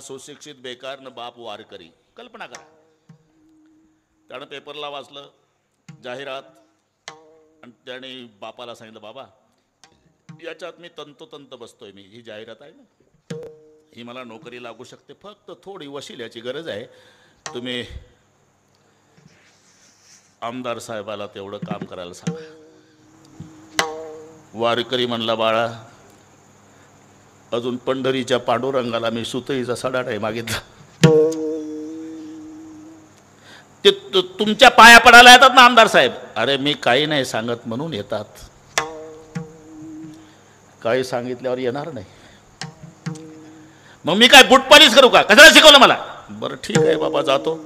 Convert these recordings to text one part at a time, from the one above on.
सुशिक्षित बेकार न बाप वारकरी. कल्पना करा. त्यानं पेपरला वाचलं जाहिरात आणि त्याने बापाला सांगितलं, बाबा याच्यात मी तंतोतंत बसतोय, मी ही जाहिरात आहे ना, ही मला नोकरी लागू शकते, फक्त थोडी वशिल्याची गरज आहे, तुम्ही आमदार साहेबाला तेवढं काम करायला सांगा. वारकरी म्हणला, बाळा अजून पंढरीच्या पांडुरंगाला मी सुतईचा सडा नाही मागितला. ते तुमच्या पाया पडायला येतात ना आमदार साहेब. अरे मी काही नाही सांगत म्हणून येतात, काही सांगितल्यावर येणार नाही. मग मी काय गुटपालीच करू का? कशाला शिकवलं मला? बरं ठीक आहे बाबा, जातो.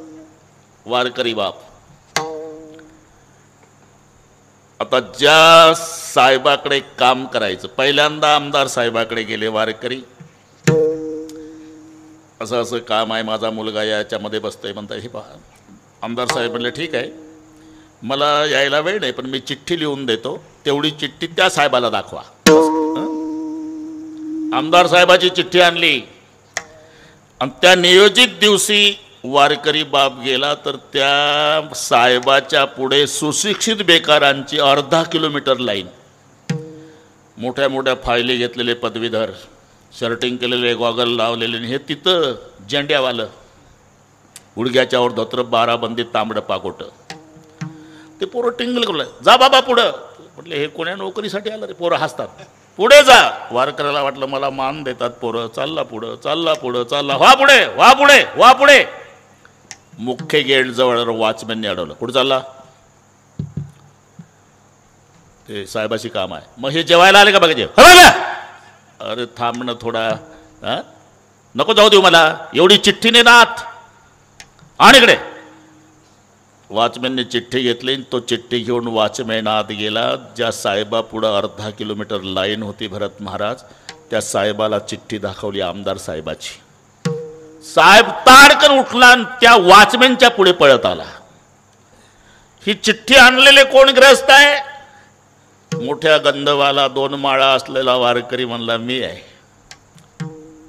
वारकरी बाप आता ज्या साहेबाकडे काम करायचं, पहिल्यांदा आमदार साहेबाकडे गेले वारकरी. असं असं काम आहे, माझा मुलगा याच्यामध्ये बसतोय म्हणताय. हे पहा, आमदार साहेब म्हणले ठीक आहे, मला यायला वेळ नाही, पण मी चिठ्ठी लिहून देतो, तेवढी चिठ्ठी त्या साहेबाला दाखवा. आमदार साहेबाची चिठ्ठी आणली आणि त्या नियोजित दिवशी वारकरी बाप गेला तर त्या साहेबाच्या पुढे सुशिक्षित बेकारांची अर्धा किलोमीटर लाईन. मोठ्या मोठ्या फायली घेतलेले पदवीधर, शर्टिंग केलेले, गॉगल लावलेले, हे तिथं झेंड्यावालं, गुडघ्याच्या वर धोत्र, 12 बंदी, तांबडं पाकोट. ते पोरं टिंगल करू लागले, जा बाबा पुढं. म्हटले हे कोण्या नोकरीसाठी आलं रे? पोरं हसतात, पुढे जा. वारकऱ्याला वाटलं मला मान देतात पोरं. चालला पुढं, चालला पुढं, चालला, व्हा पुढे, व्हा पुढे, व्हा पुढे. मुख्य गेट जवळ वॉचमॅनने अडवलं, कुठं चालला? ते साहेबाशी काम आहे. मग हे जेवायला आले का बघायचे? अरे थांबणं थोडा, नको जाऊ देऊ मला, एवढी चिठ्ठी ने नात आणि इकडे. वॉचमॅनने चिठ्ठी घेतली, तो चिठ्ठी घेऊन वॉचमॅन आत गेला. ज्या साहेबा पुढं अर्धा किलोमीटर लाईन होती भरत महाराज, त्या साहेबाला चिठ्ठी दाखवली आमदार साहेबाची. साहेब ताडकन उठला आणि त्या वॉचमॅनच्या पुढे पळत आला. ही चिठ्ठी आणलेले कोण ग्रस्त आहे? मोठ्या गंधवाला 2 माळा असलेला वारकरी म्हणला, मी आहे.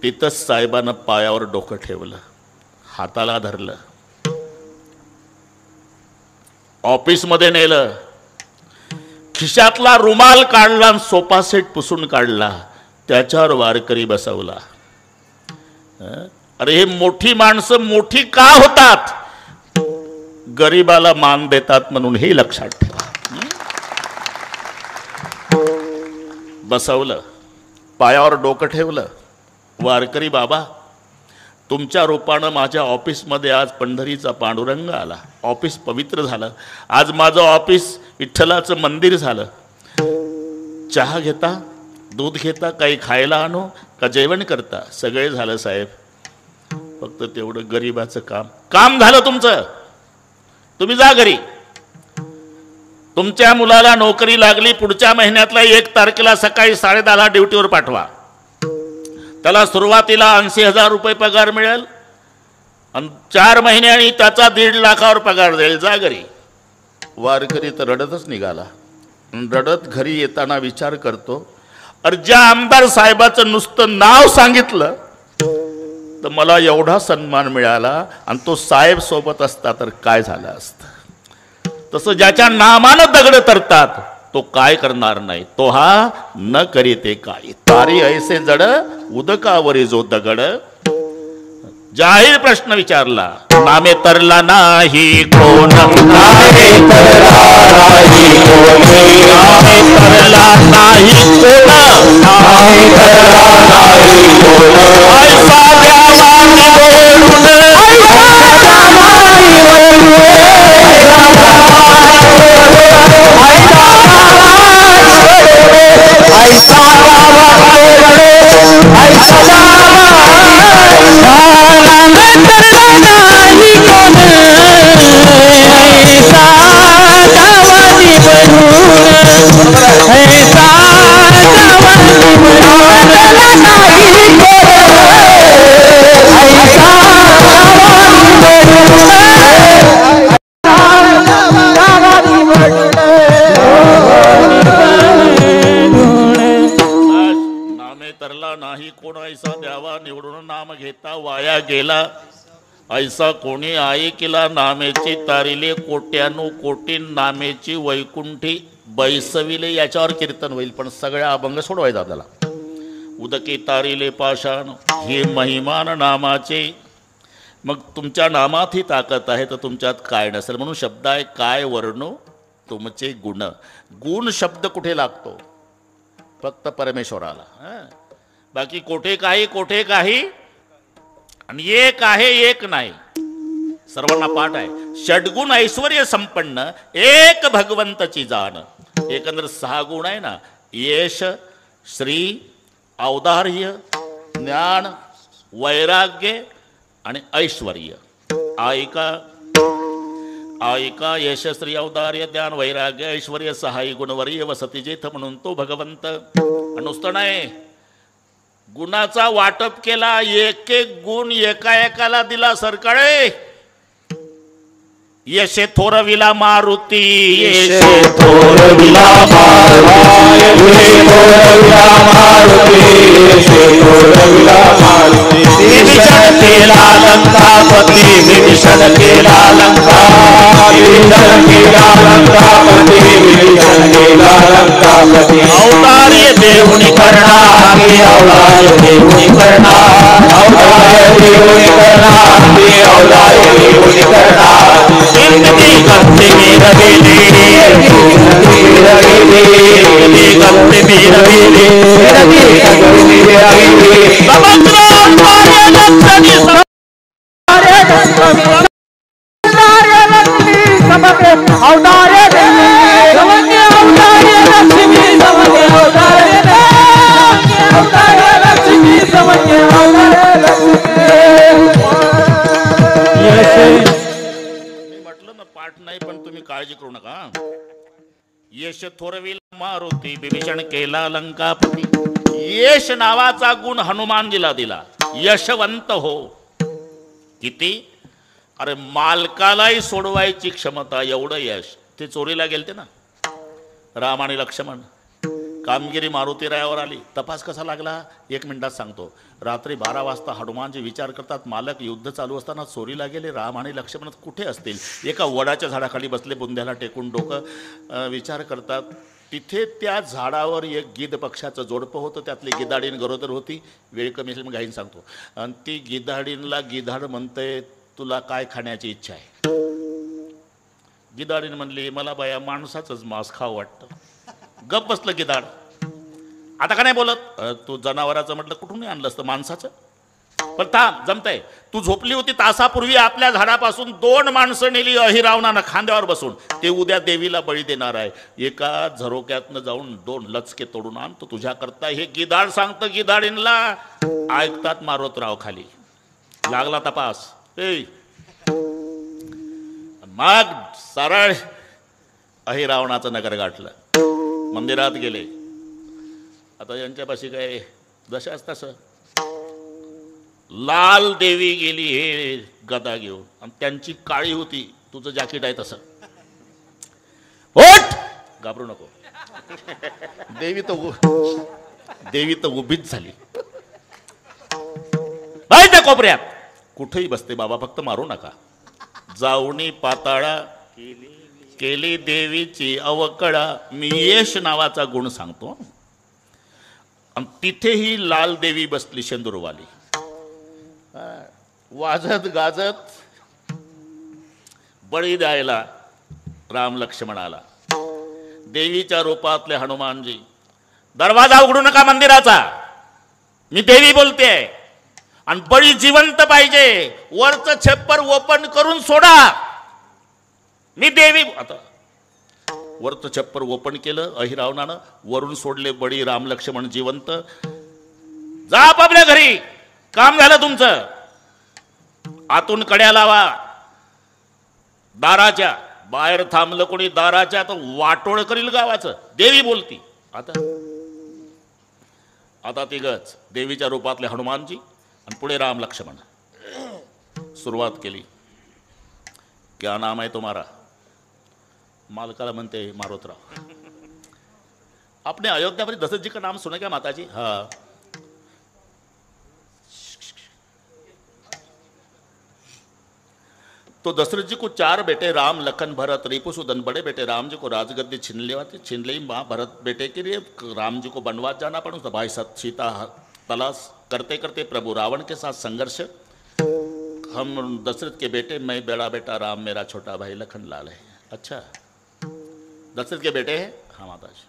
तिथंच साहेबानं पायावर डोकं ठेवलं, हाताला धरलं, ऑफिसमध्ये नेलं, खिशातला रुमाल काढला आणि सोफा सेट पुसून काढला, त्याच्यावर वारकरी बसवला. अरे हे मोठी माणसं मोठी का होतात? गरीबाला मान देतात म्हणून, हे लक्षात ठेवा. बसवलं, पायावर डोकं ठेवलं. वारकरी बाबा, तुमच्या रूपानं माझ्या ऑफिसमध्ये आज पंढरीचा पांडुरंग आला, ऑफिस पवित्र झालं. आज माझं ऑफिस विठ्ठलाचं मंदिर झालं. चहा घेता, दूध घेता, काही खायला आणू का जेवण करता? सगळे झालं साहेब, फक्त तेवढं गरीबाचं काम झालं तुमचं. तुम्ही जा घरी. तुमच्या मुलाला नोकरी लागली, पुढच्या महिन्यातल्या 1 तारखेला सकाळी 10:30ला ड्युटीवर पाठवा. त्याला सुरुवातीला 80,000 रुपये पगार मिळेल आणि 4 महिन्यांनी त्याचा 1.5 लाखावर पगार जाईल. जा घरी. वारकरी तर रडतच निघाला. रडत घरी येताना विचार करतो, अरे ज्या आमदार साहेबाचं नुसतं नाव सांगितलं तर मला एवढा सन्मान मिळाला, आणि तो साहेब सोबत असता तर काय झालं असतं. तसं ज्याच्या नामानं दगड तरतात तो काय करणार नाही, तो हा न करीते काय. तारी ऐसे जड उदकावरी जो दगड. जाहीर प्रश्न विचारला, नामे तरला नाही कोण, नामे तरला नाही कोण, नामे तरला नाही कोण, नामे तरला नाही कोण. ऐसा द्यावानी बोलून, ऐसा द्यावानी वाया गेला ऐसा कोणी ऐकिला नामेची तारिले कोट्यानु कोटी नामेची वैकुंठी बैसविले. याच्यावर कीर्तन होईल पण सगळ्या अभंग सोडवायचा आपल्याला. उदके तारिले पाषाण हे महिमान नामाचे. मग तुमच्या नामात ही ताकद आहे तर तुमच्यात काय नसेल. म्हणून शब्द आहे काय वर्णो तुमचे गुण. गुण शब्द कुठे लागतो? फक्त परमेश्वराला. बाकी कोठे काही आणि एक आहे एक नाही. सर्वांना पाठ आहे. षडगुण ऐश्वर्य संपन्न एक भगवंतची जाण. एकंदर 6 गुण आहे ना. यश, श्री, औदार्य, ज्ञान, वैराग्य आणि ऐश्वर्य. ऐका यश, श्री, औदार्य, ज्ञान, वैराग्य, ऐश्वर्य 6 गुणवर्य वसती जेथ म्हणून तो भगवंत. नुसतं नाही, गुणाचा वाटप केला. एक एक गुण एकाएकाला दिला. सरकाळे यशे थोरविला मारुती. यशे थोरविला मारुती. यशे थोरविला मारुती. विभीषण केला लंकापती. विभीषण केला लंकापती. विभीषण केला लंकापती. विभीषण केला लंकापती. औदार्य देऊनी करणार. औदार्य देऊनी करणार. औदार्य देऊनी करणार. औदार्य देऊनी करणार. गंती मीर नाही पण तुम्ही काळजी करू नका. यश थोरविला मारुती. विभीषण केला लंकापती. यश नावाचा गुण हनुमानजीला दिला. यशवंत हो. किती? अरे मालकालाही सोडवायची क्षमता. एवढं यश. ते चोरीला गेलते ना राम आणि लक्ष्मण. कामगिरी मारुतीरायावर आली. तपास कसा लागला 1 मिनिटात सांगतो. रात्री 12 वाजता हनुमानजी विचार करतात मालक युद्ध चालू असताना चोरीला गेले. राम आणि लक्ष्मण कुठे असतील? एका वडाच्या झाडाखाली बसले बुंध्याला टेकून डोकं. विचार करतात तिथे त्या झाडावर एक गिध पक्षाचं जोडपं होतं. त्यातली गिधाडीन गरोदर होती. वेळ कमी असेल मग घाईन सांगतो. आणि ती गिधाडीनला गिधाड म्हणते तुला काय खाण्याची इच्छा आहे? गिधाडीन म्हणली मला बाया माणसाचंच मांस खावं वाटतं. गप बसलं गिधाड. आता का नाही बोलत? तू जनावराचं म्हटलं कुठून आणलं असतं माणसाचं? पण थांब जमतंय. तू झोपली होती तासापूर्वी आपल्या झाडापासून 2 माणसं नेली अहिरावणानं खांद्यावर बसून. ते उद्या देवीला बळी देणार आहे. एका झरोक्यातनं जाऊन 2 लचके तोडून आण तो तुझ्या करता. हे गिधाड सांगतं गिधाडींना. ऐकतात मारोतराव खाली. लागला तपास. मग सरळ अहिरावणाचं नगर गाठलं. मंदिरात गेले. आता यांच्यापाशी काय जशाच तसं. लाल देवी गेली हे गदा घेऊन. आणि त्यांची काळी होती. तुझं जॅकेट आहे तसं. होट घाबरू नको. देवी तर उभीच झाली. त्या कोपऱ्यात कुठेही बसते बाबा फक्त मारू नका. जाऊनी पाताळा केली देवीची अवकळा. मी यश नावाचा गुण सांगतो. आणि तिथेही लाल देवी बसली शेंदूरवाली. वाजत गाजत बळी द्यायला राम लक्ष्मणाला. देवीच्या रूपातले हनुमानजी. दरवाजा उघडू नका मंदिराचा. मी देवी बोलते. आणि बळी जिवंत पाहिजे. वरचं छप्पर ओपन करून सोडा. मी देवी. आता वरचं छप्पर ओपन केलं अहिरावणानं. वरून सोडले बळी. राम लक्ष्मण जिवंत. जा आपापल्या घरी. काम झालं तुमचं. आतून कड्या लावा दाराच्या. बाहेर थांबलं कोणी दाराच्या तर वाटोळ करील गावाचं. देवी बोलती. आता तिघच देवीच्या रूपातले हनुमानजी आणि पुढे राम लक्ष्मण. सुरुवात केली. क्या नाम है तुम्हारा? मालकाला म्हणते मारोतराव. आपने अयोध्या में दशरथ जी का नाम सुना क्या माताजी? हाँ. तो दशरथ जी को 4 बेटे राम लखन भरत रिपुसुदन, बड़े बेटे राम जी को राजगद्दी छीन ली माँ भरत बेटे के लिए राम जी को वनवास जाना पड़ा। तो भाई सीता तलाश करते करते प्रभु रावण के साथ संघर्ष। हम दशरथ के बेटे, मैं बड़ा बेटा राम, मेरा छोटा भाई लखन लाल है। अच्छा दशरथ के बेटे है? हा माताजी।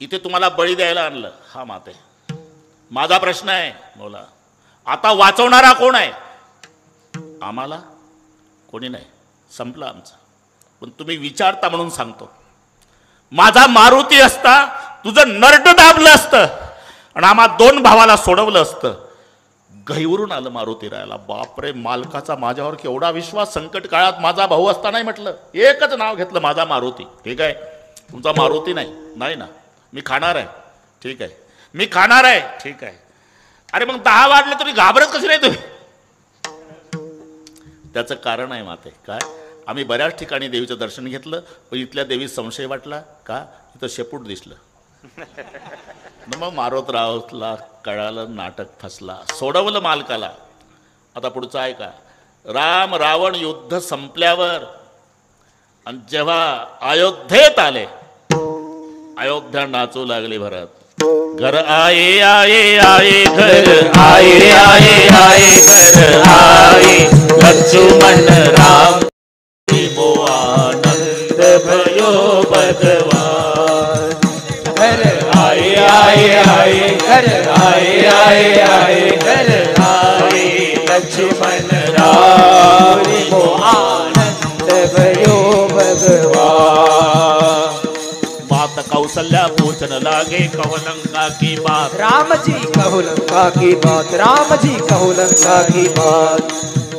इथे तुम्हाला बळी द्यायला आणलं? हा माते। माझा प्रश्न आहे, बोला आता वाचवणारा कोण आहे? आम्हाला कोणी नाही, संपलं आमचं। पण तुम्ही विचारता म्हणून सांगतो, माझा मारुती असता तुझं नरड दाबलं असतं आणि आम्हा 2 भावाला सोडवलं असतं। गहीवरून आलं मारुती रायाला। बापरे, मालकाचा माझ्यावर केवढा विश्वास। संकट काळात माझा भाऊ असता नाही म्हटलं, एकच नाव घेतलं, माझा मारुती। ठीक आहे, तुमचा मारुती नाही ना, मी खाणार आहे। ठीक आहे, मी खाणार आहे। ठीक आहे, अरे मग 10 वाजले तरी घाबरत कसे नाही तुम्ही? त्याचं कारण आहे माते, काय आम्ही बऱ्याच ठिकाणी देवीचं दर्शन घेतलं, पण इथल्या देवीत संशय वाटला का? इथं शेपूट दिसलं। मग मारोतरावला कळालं, नाटक फसला, सोडवलं मालकाला। आता पुढचं आहे का? राम रावण युद्ध संपल्यावर आणि जेव्हा अयोध्येत आले, अयोध्या नाचू लागली भरत। घर आए आए आए घर आए आए आए घर आए लक्ष्मण राम मो आनंद भयो भगवान। घर आए आए आए घर आए आए आए घर आए लक्ष्मण राम मो आनंद भयो भगवान। मात कौशल्या पूछन लागे कहो लंका की बात। राम जी कहो लंका की बात, राम जी कहो लंका की बात।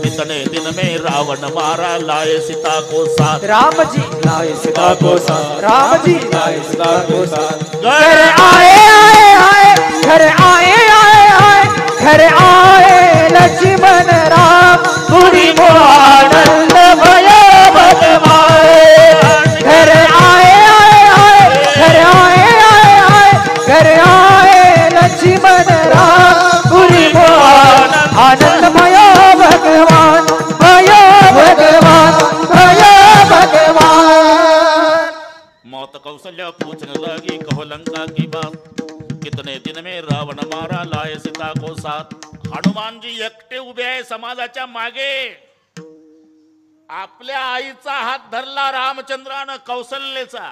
इतने दिन में रावण मारा, लाए सीता को साथ। राम जी लाए सीता को साथ, राम जी लाए सीता को साथ। घर आए आए आए घर आए आए आए घर आए लक्ष्मण राम पूरी मो आनंद भयो भगवान। घर आए आए आए घर आए आए आए घर आए लक्ष्मण राम पूरी मो आनंद भयो भगवान, भयो भगवान, भयो भगवान। मौत कौशल्या पूछने लगी कहो लंका की बात। कितने दिन में रावण मारा, लाए सीता को साथ। हनुमान जी एकटे उभे आहे समाजाच्या मागे। आपल्या आईचा हात धरला रामचंद्रानं कौशल्येचा,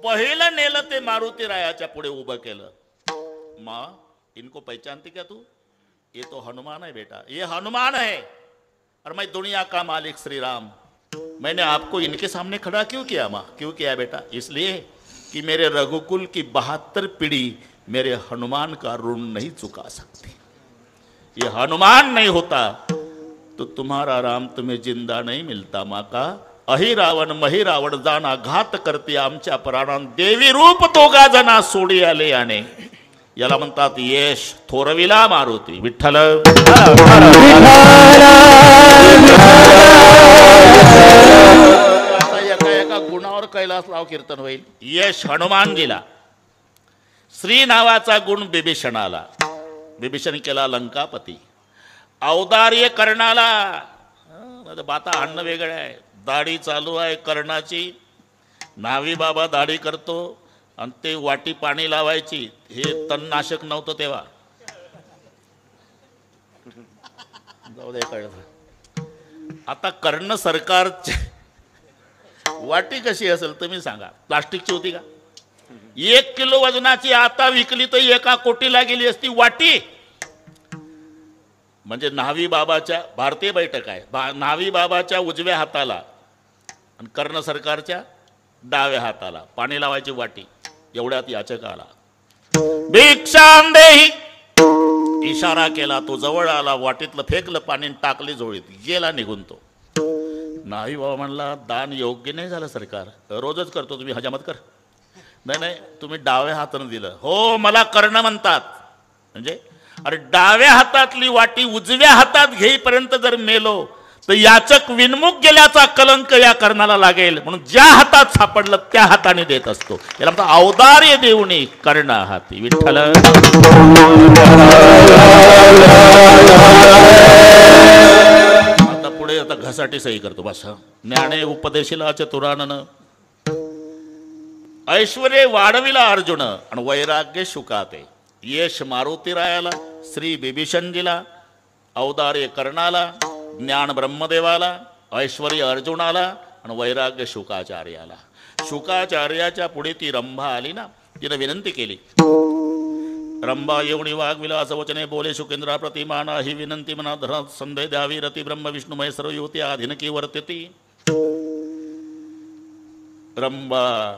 पहिलं नेलं ते मारुती रायाच्या पुढे उभं केलं। माँ इनको पहचानती क्या तू? ये तो हनुमान है बेटा, ये हनुमान है, और मैं दुनिया का मालिक श्री राम। मैंने आपको इनके सामने खड़ा क्यों किया माँ? क्यों किया बेटा? इसलिए कि मेरे रघुकुल की 72 पीढ़ी मेरे हनुमान का ऋण नहीं चुका सकती। ये हनुमान नहीं होता तो तुम्हारा राम तुम्हें जिंदा नहीं मिलता। माँ का अहि रावण मही रावण जाना, घात करते आमच्या प्राणां, देवी रूप दोघा जना सोडी आले याने। याला म्हणतात यश, थोरविला मारुती विठ्ठल। एका एका गुणावर कैलास लाव कीर्तन होईल। यश हनुमानजीला, श्री नावाचा गुण बिभीषणाला, बिभीषण केला लंकापती। औदार्य कर्णाला, बाता आणणं वेगळं आहे। दाढी चालू आहे कर्णाची, न्हावी बाबा दाढी करतो आणि ते वाटी पाणी लावायची, हे तणनाशक नव्हतं तेव्हा। जाऊ दे, कळलं। आता कर्ण सरकारची वाटी कशी असेल तुम्ही सांगा? प्लास्टिकची होती का? 1 किलो वजनाची आता विकली तर 1 कोटीला गेली असती वाटी। म्हणजे न्हावी बाबाच्या, भारतीय बैठक आहे, न्हावी बाबाच्या उजव्या हाताला आणि कर्ण सरकारच्या डाव्या हाताला पाणी लावायची वाटी। एवढ्यात याचक आला, भिक्षां देही, इशारा केला, तो जवळ आला, वाटीतलं फेकलं पाणी, टाकली झोळीत, गेला निघून तो। नाही बाबा म्हणला, दान योग्य नाही झालं सरकार, रोजच करतो, तुम्ही हजामत कर। नाही तुम्ही डाव्या हाताने दिलं। हो मला कर्ण म्हणतात, म्हणजे अरे डाव्या हातातली वाटी उजव्या हातात घेईपर्यंत जर मेलो तर याचक विनमुख गेल्याचा कलंक या कर्णाला लागेल, म्हणून ज्या हातात सापडलं त्या हाताने देत असतो। याला म्हणतात औदार्य देऊनी कर्ण हाती विठ्ठल। आता पुढे आता ह्यासाठी सही करतो बस. ज्ञाने उपदेशिला चतुरानन, ऐश्वर्य वाढविला अर्जुन आणि वैराग्य शुकाते. यश मारुतीरायाला, श्री बिभीषणजीला, औदार्य कर्णाला, ज्ञान ब्रह्मदेवाला, ऐश्वर्य अर्जुनाला आणि वैराग्य शुकाचार्याला. शुकाचार्याच्या पुढे ती रंभा आली ना, तिने विनंती केली. रंभा येऊनी वाघविलास वचने बोले शुकेंद्रा प्रतिमाना, ही विनंती मना धरा संदेह द्यावी. रती ब्रह्म विष्णुमय सर्व युवती आधीनकी वर्तती. रंभा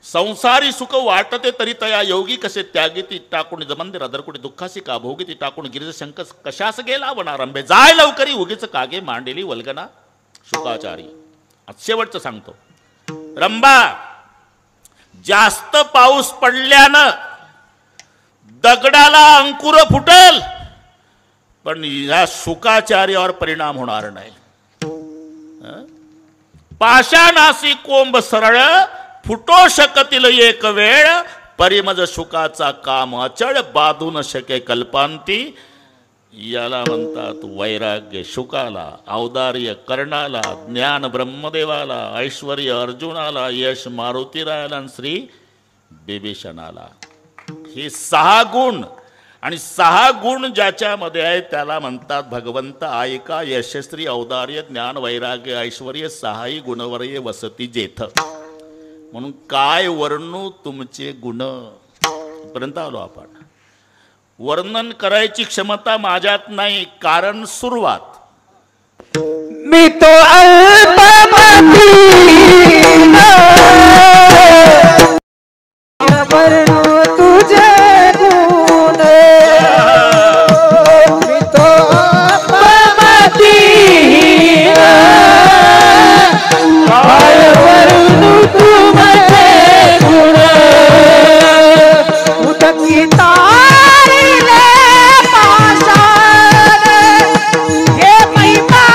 संसारी सुख वाटते तरी तया योगी कसे त्यागी. ती टाकून जमंदिर अदरकुडी दुःखासी का भोगी. ती टाकून गिरिज शंक कशास गेला वना. रंभे जाय लवकरी उगीच कागे मांडलेली वल्गना. शुकाचारी शेवटचं सांगतो. रंभा जास्त पाऊस पडल्यानं दगडाला अंकुर फुटल, पण या शुकाचार्यावर परिणाम होणार नाही. पाषाणासी कोंब सरळ फुटो शकतील एक वेळ. परिमज शुकाचा काम अचळ बाधू न शके कल्पांती. याला म्हणतात वैराग्य शुकाला, औदार्य कर्णाला, ज्ञान ब्रह्मदेवाला, ऐश्वर्य अर्जुनाला, यश मारुतीरायाला आणि श्री बिभीषणाला. हे 6 गुण आणि 6 गुण ज्याच्यामध्ये आहे त्याला म्हणतात भगवंत ऐका. यशस्वी औदार्य ज्ञान वैराग्य ऐश्वर्य 6 गुणवर्य वसती जेथ. म्हणून काय वर्णू तुमचे गुण पर्यंत आलो आपण. वर्णन करायची क्षमता माझ्यात नाही, कारण सुरुवात मी तो अल्पमती वर्णू तुझे गुण. मी तो अल्पमती वर्णू तुझे गुण. उदकी तारिले पाषाण हे महिमा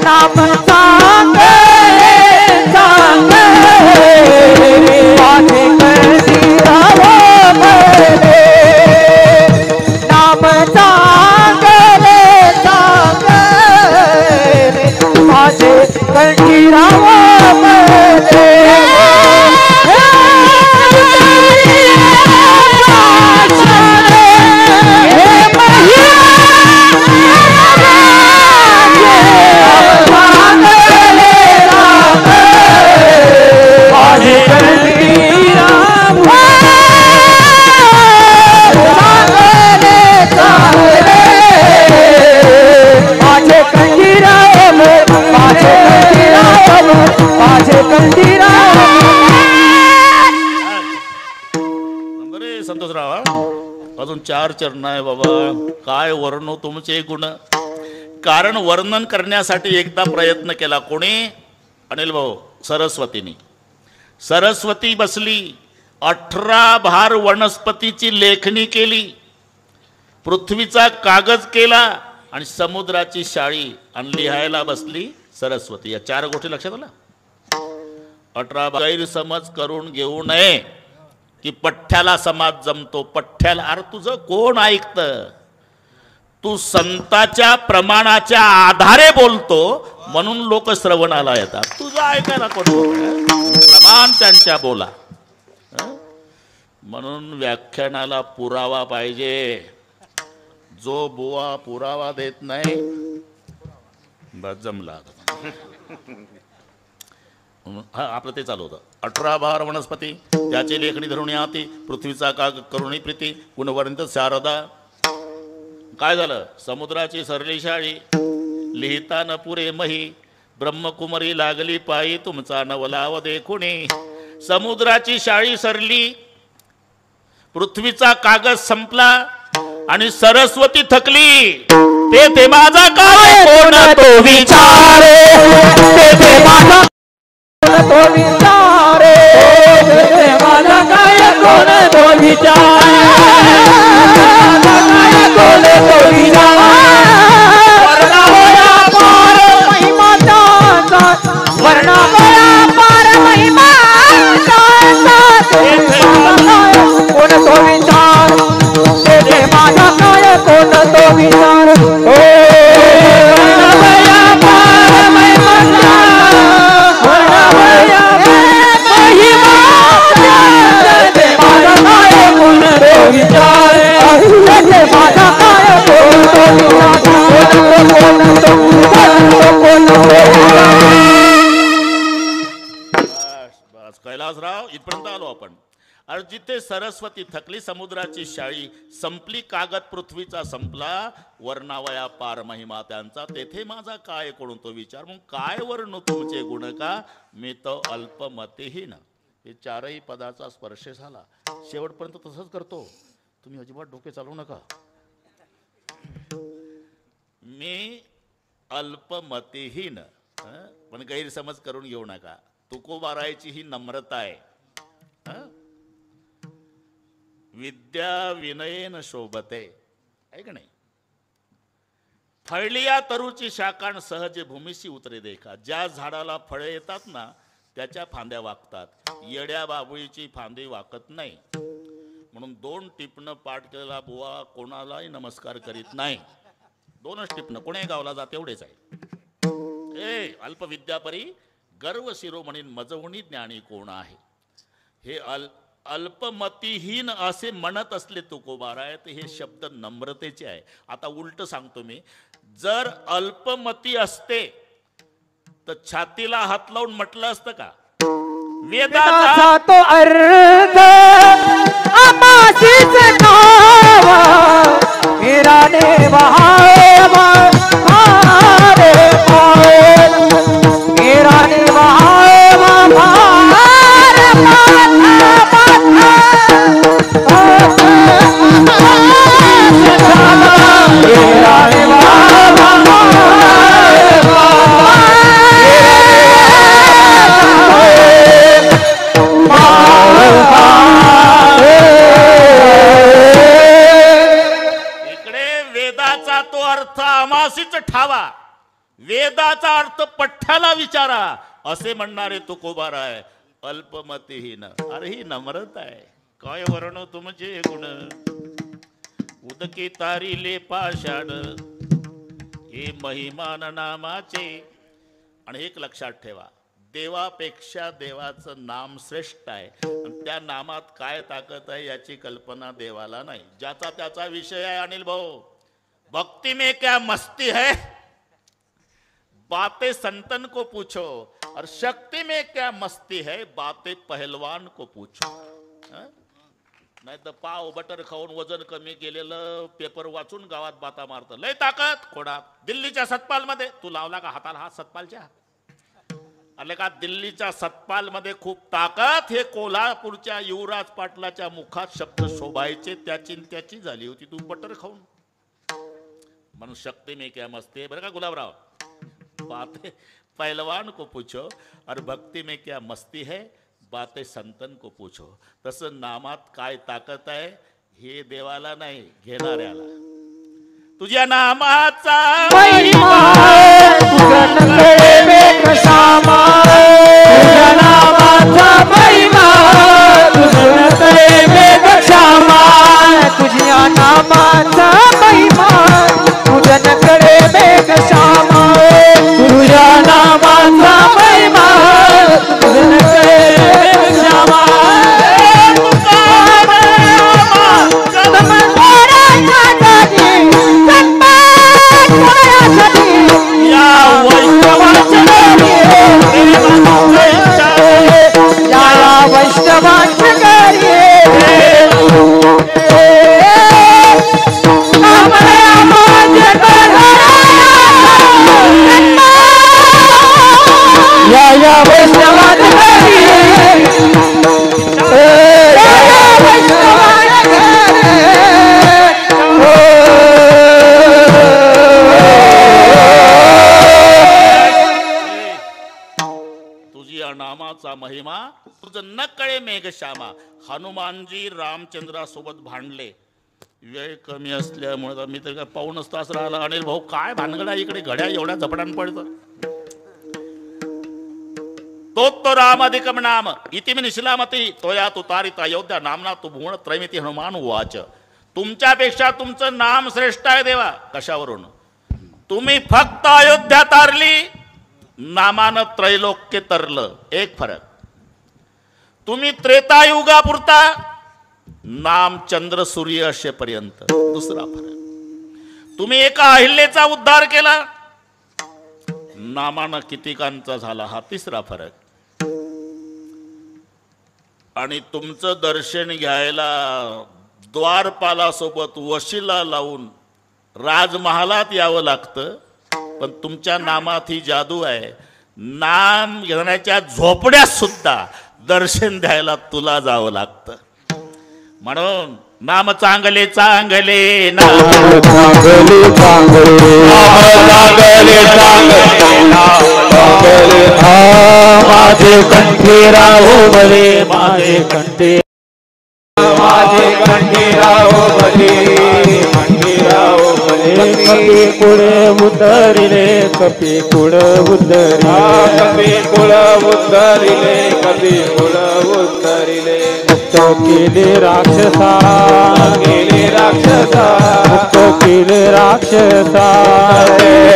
नाम सांगे माझे कंठीराव भले. नाम सांगले माझे कंठीराव भले. संतोषराव अजून 4 चरण आहे बाबा. काय वर्णू तुमचे गुण. कारण वर्णन करण्यासाठी एकदा प्रयत्न केला. कोणी? अनिल भाऊ सरस्वतीने. सरस्वती बसली 18 भार वनस्पतीची लेखणी केली, पृथ्वीचा कागज केला आणि समुद्राची शाळी आणि लिहायला बसली सरस्वती. या 4 गोष्टी लक्षात आल्या. 18 गैरसमज करून घेऊ नये की पठ्ठ्याला समाज जमतो. पठ्ठ्याला अरे तुझं कोण ऐकतं. तू संताच्या प्रमाणाच्या आधारे बोलतो म्हणून लोक श्रवणाला येतात. तुझं ऐकायला कोण प्रमाण त्यांच्या बोला. म्हणून व्याख्यानाला पुरावा पाहिजे. जो बुवा पुरावा देत नाही बस जमला. हा आपलं ते चालू होतं. 18 भार वनस्पती त्याची लेखणी धरून याती, पृथ्वीचा काग करुणी प्रीती गुणवर्णित शारदा. काय झालं? समुद्राची सरली शाळी लिहिता न पुरे मही, ब्रह्मकुमारी लागली पायी तुमचा नवलाव देखुणी. समुद्राची शाळी सरली, पृथ्वीचा कागद संपला आणि सरस्वती थकली. ते माझा काय कोण तो विचारे. ते माझा तो विचारे. माझा काय कोण तो विचारे. कोण तो विचारे. वर्णा होया पार महिमा त्याचा. वर्णा होया पार महिमा त्याचा. कोण तो विचार. माझा काय कोण तो विचार ओ वर्णवया पार महिमा वर्णवया महिमा ते माझा काय कोण तो विचार ते माझा काय कोण तो बस कैलासराव इथपर्यंत आलो आपण. अरे जिथे सरस्वती थकली समुद्राची शाळी संपली कागद पृथ्वीचा संपला वर्णावया पार महिमा त्यांचा तेथे माझा काय कोण तो विचार. मग काय वर्णू तुमचे गुण का मी तो अल्पमतीहीन. हे चारही पदाचा स्पर्श झाला. शेवटपर्यंत तसंच करतो. तुम्ही अजिबात डोके चालवू नका. मी अल्पमतीहीन पण गैरसमज करून घेऊ नका. तुकोबारायची ही नम्रता आहे. विद्या विनयेन शोभते ऐक नाही. फळलिया तरुची शाखाण सहज भूमीशी उतरे देखा. ज्या झाडाला फळे येतात ना त्याच्या फांद्या वाकतात. येड्या बाबुळीची फांदी वाकत नाही. म्हणून 2 टिपणं पाठ केलेला बुवा कोणालाही नमस्कार करीत नाही. 2च टिपणं कोणी गावला जात एवढेच आहे. ए अल्पविद्यापरी गर्व शिरोमणी मजवणी ज्ञानी कोण आहे. हे अल्पमतीहीन असे म्हणत असले तुकोबाराय तर हे शब्द नम्रतेचे आहे. आता उलट सांगतो मी. जर अल्पमती असते तर छातीला हात लावून म्हटलं असतं का वेदाचा तो अर्थ आमासीच नावा मेरा ने वहावा मारे पाल मेरा ने वहावा मारे ठावा. वेदाचा अर्थ पठ्ठ्याला विचारा असे म्हणणारे तुकोबाराय अल्पमतीहीन. अरे ही नम्रता आहे. काय वर्ण तुमचे गुण उदके तारिले पाषाण हे महिमान नामाचे. आणि एक लक्षात ठेवा देवापेक्षा देवाचं नाम श्रेष्ठ आहे. त्या नामात काय ताकद आहे याची कल्पना देवाला नाही. ज्याचा त्याचा विषय आहे. अनिल भाऊ भक्ति में क्या मस्ती है बातें संतन को पूछो और शक्ति में क्या मस्ती है बातें पहलवान को पूछो. नाही तर पाव बटर खाऊन वजन कमी केलेलं पेपर वाचून गावात बाता मारतं. लय ताकद खोडा. दिल्लीच्या सतपाल मध्ये तू लावला का हाताला हात सतपालच्या आले का. दिल्लीच्या सतपाल मध्ये खूप ताकद. हे कोल्हापूरच्या युवराज पाटलाच्या मुखात शब्द शोभायचे त्याची झाली होती. तू बटर खाऊन म्हणून शक्ति में क्या मस्ती है बरं का गुलाबराव. बातें पहलवान को पूछो और भक्ति में क्या मस्ती है बातें संतन को पूछो. तसं नामात काय ताकद आहे हे देवाला नाही घेणाऱ्याला. तुझ्या नामाचा महिमा तुझ्या नकळे क्षमा तुझ्या नामाचा महिमा तुझ्या नकळे क्षमा तुझ्या नामाचा महिमा तुझ्या नकळे क्षमा तुझ्या नामाचा महिमा तुझ्या नकळे क्षमा. महिमा तुझं न कळे मेघश्यामा. हनुमानजी रामचंद्रासोबत भांडले. वेळ कमी असल्यामुळे मी तर काय पाऊणच तास राहिला. अनिल भाऊ काय भानगडा इकडे घड्या एवढ्या झपडान पडतं. तो राम अधिकम नाम इति निशिलामती तोया तुतारित अयोध्या नामना तू भुवन त्रैमिती हनुमान वाच. तुमच्यापेक्षा तुमचं नाम श्रेष्ठ आहे देवा. कशावरून? तुम्ही फक्त अयोध्या तारली, नामानं त्रैलोक्य तरलं. एक फरक. तुम्ही त्रेतायुगापुरता, नाम चंद्र सूर्य असेपर्यंत. दुसरा फरक. तुम्ही एका अहिल्याचा उद्धार केला, नामानं कितीकांचा झाला. हा तिसरा फरक. आणि तुमचं दर्शन घ्यायला द्वारपालासोबत वशिला लावून राजमहालात यावं लागतं. पण तुमच्या नामात ही जादू आहे. नाम घेण्याच्या झोपड्यात सुद्धा दर्शन द्यायला तुला जावं लागतं. म्हणून नाम चांगले चांगले, नाम चांगले चांगले, माझे कंठी राहो भले, माझे कंठी, माझे कंठी राहो भले, कंठी राहो भले. कपी कुळ उतरिले, कपी कुळ उतरिले, कपी कुळ उतरिले, कपी कुळ उतरिले. मुक्त केले राक्षसा, केले राक्षसा, मुक्त केले राक्षसा,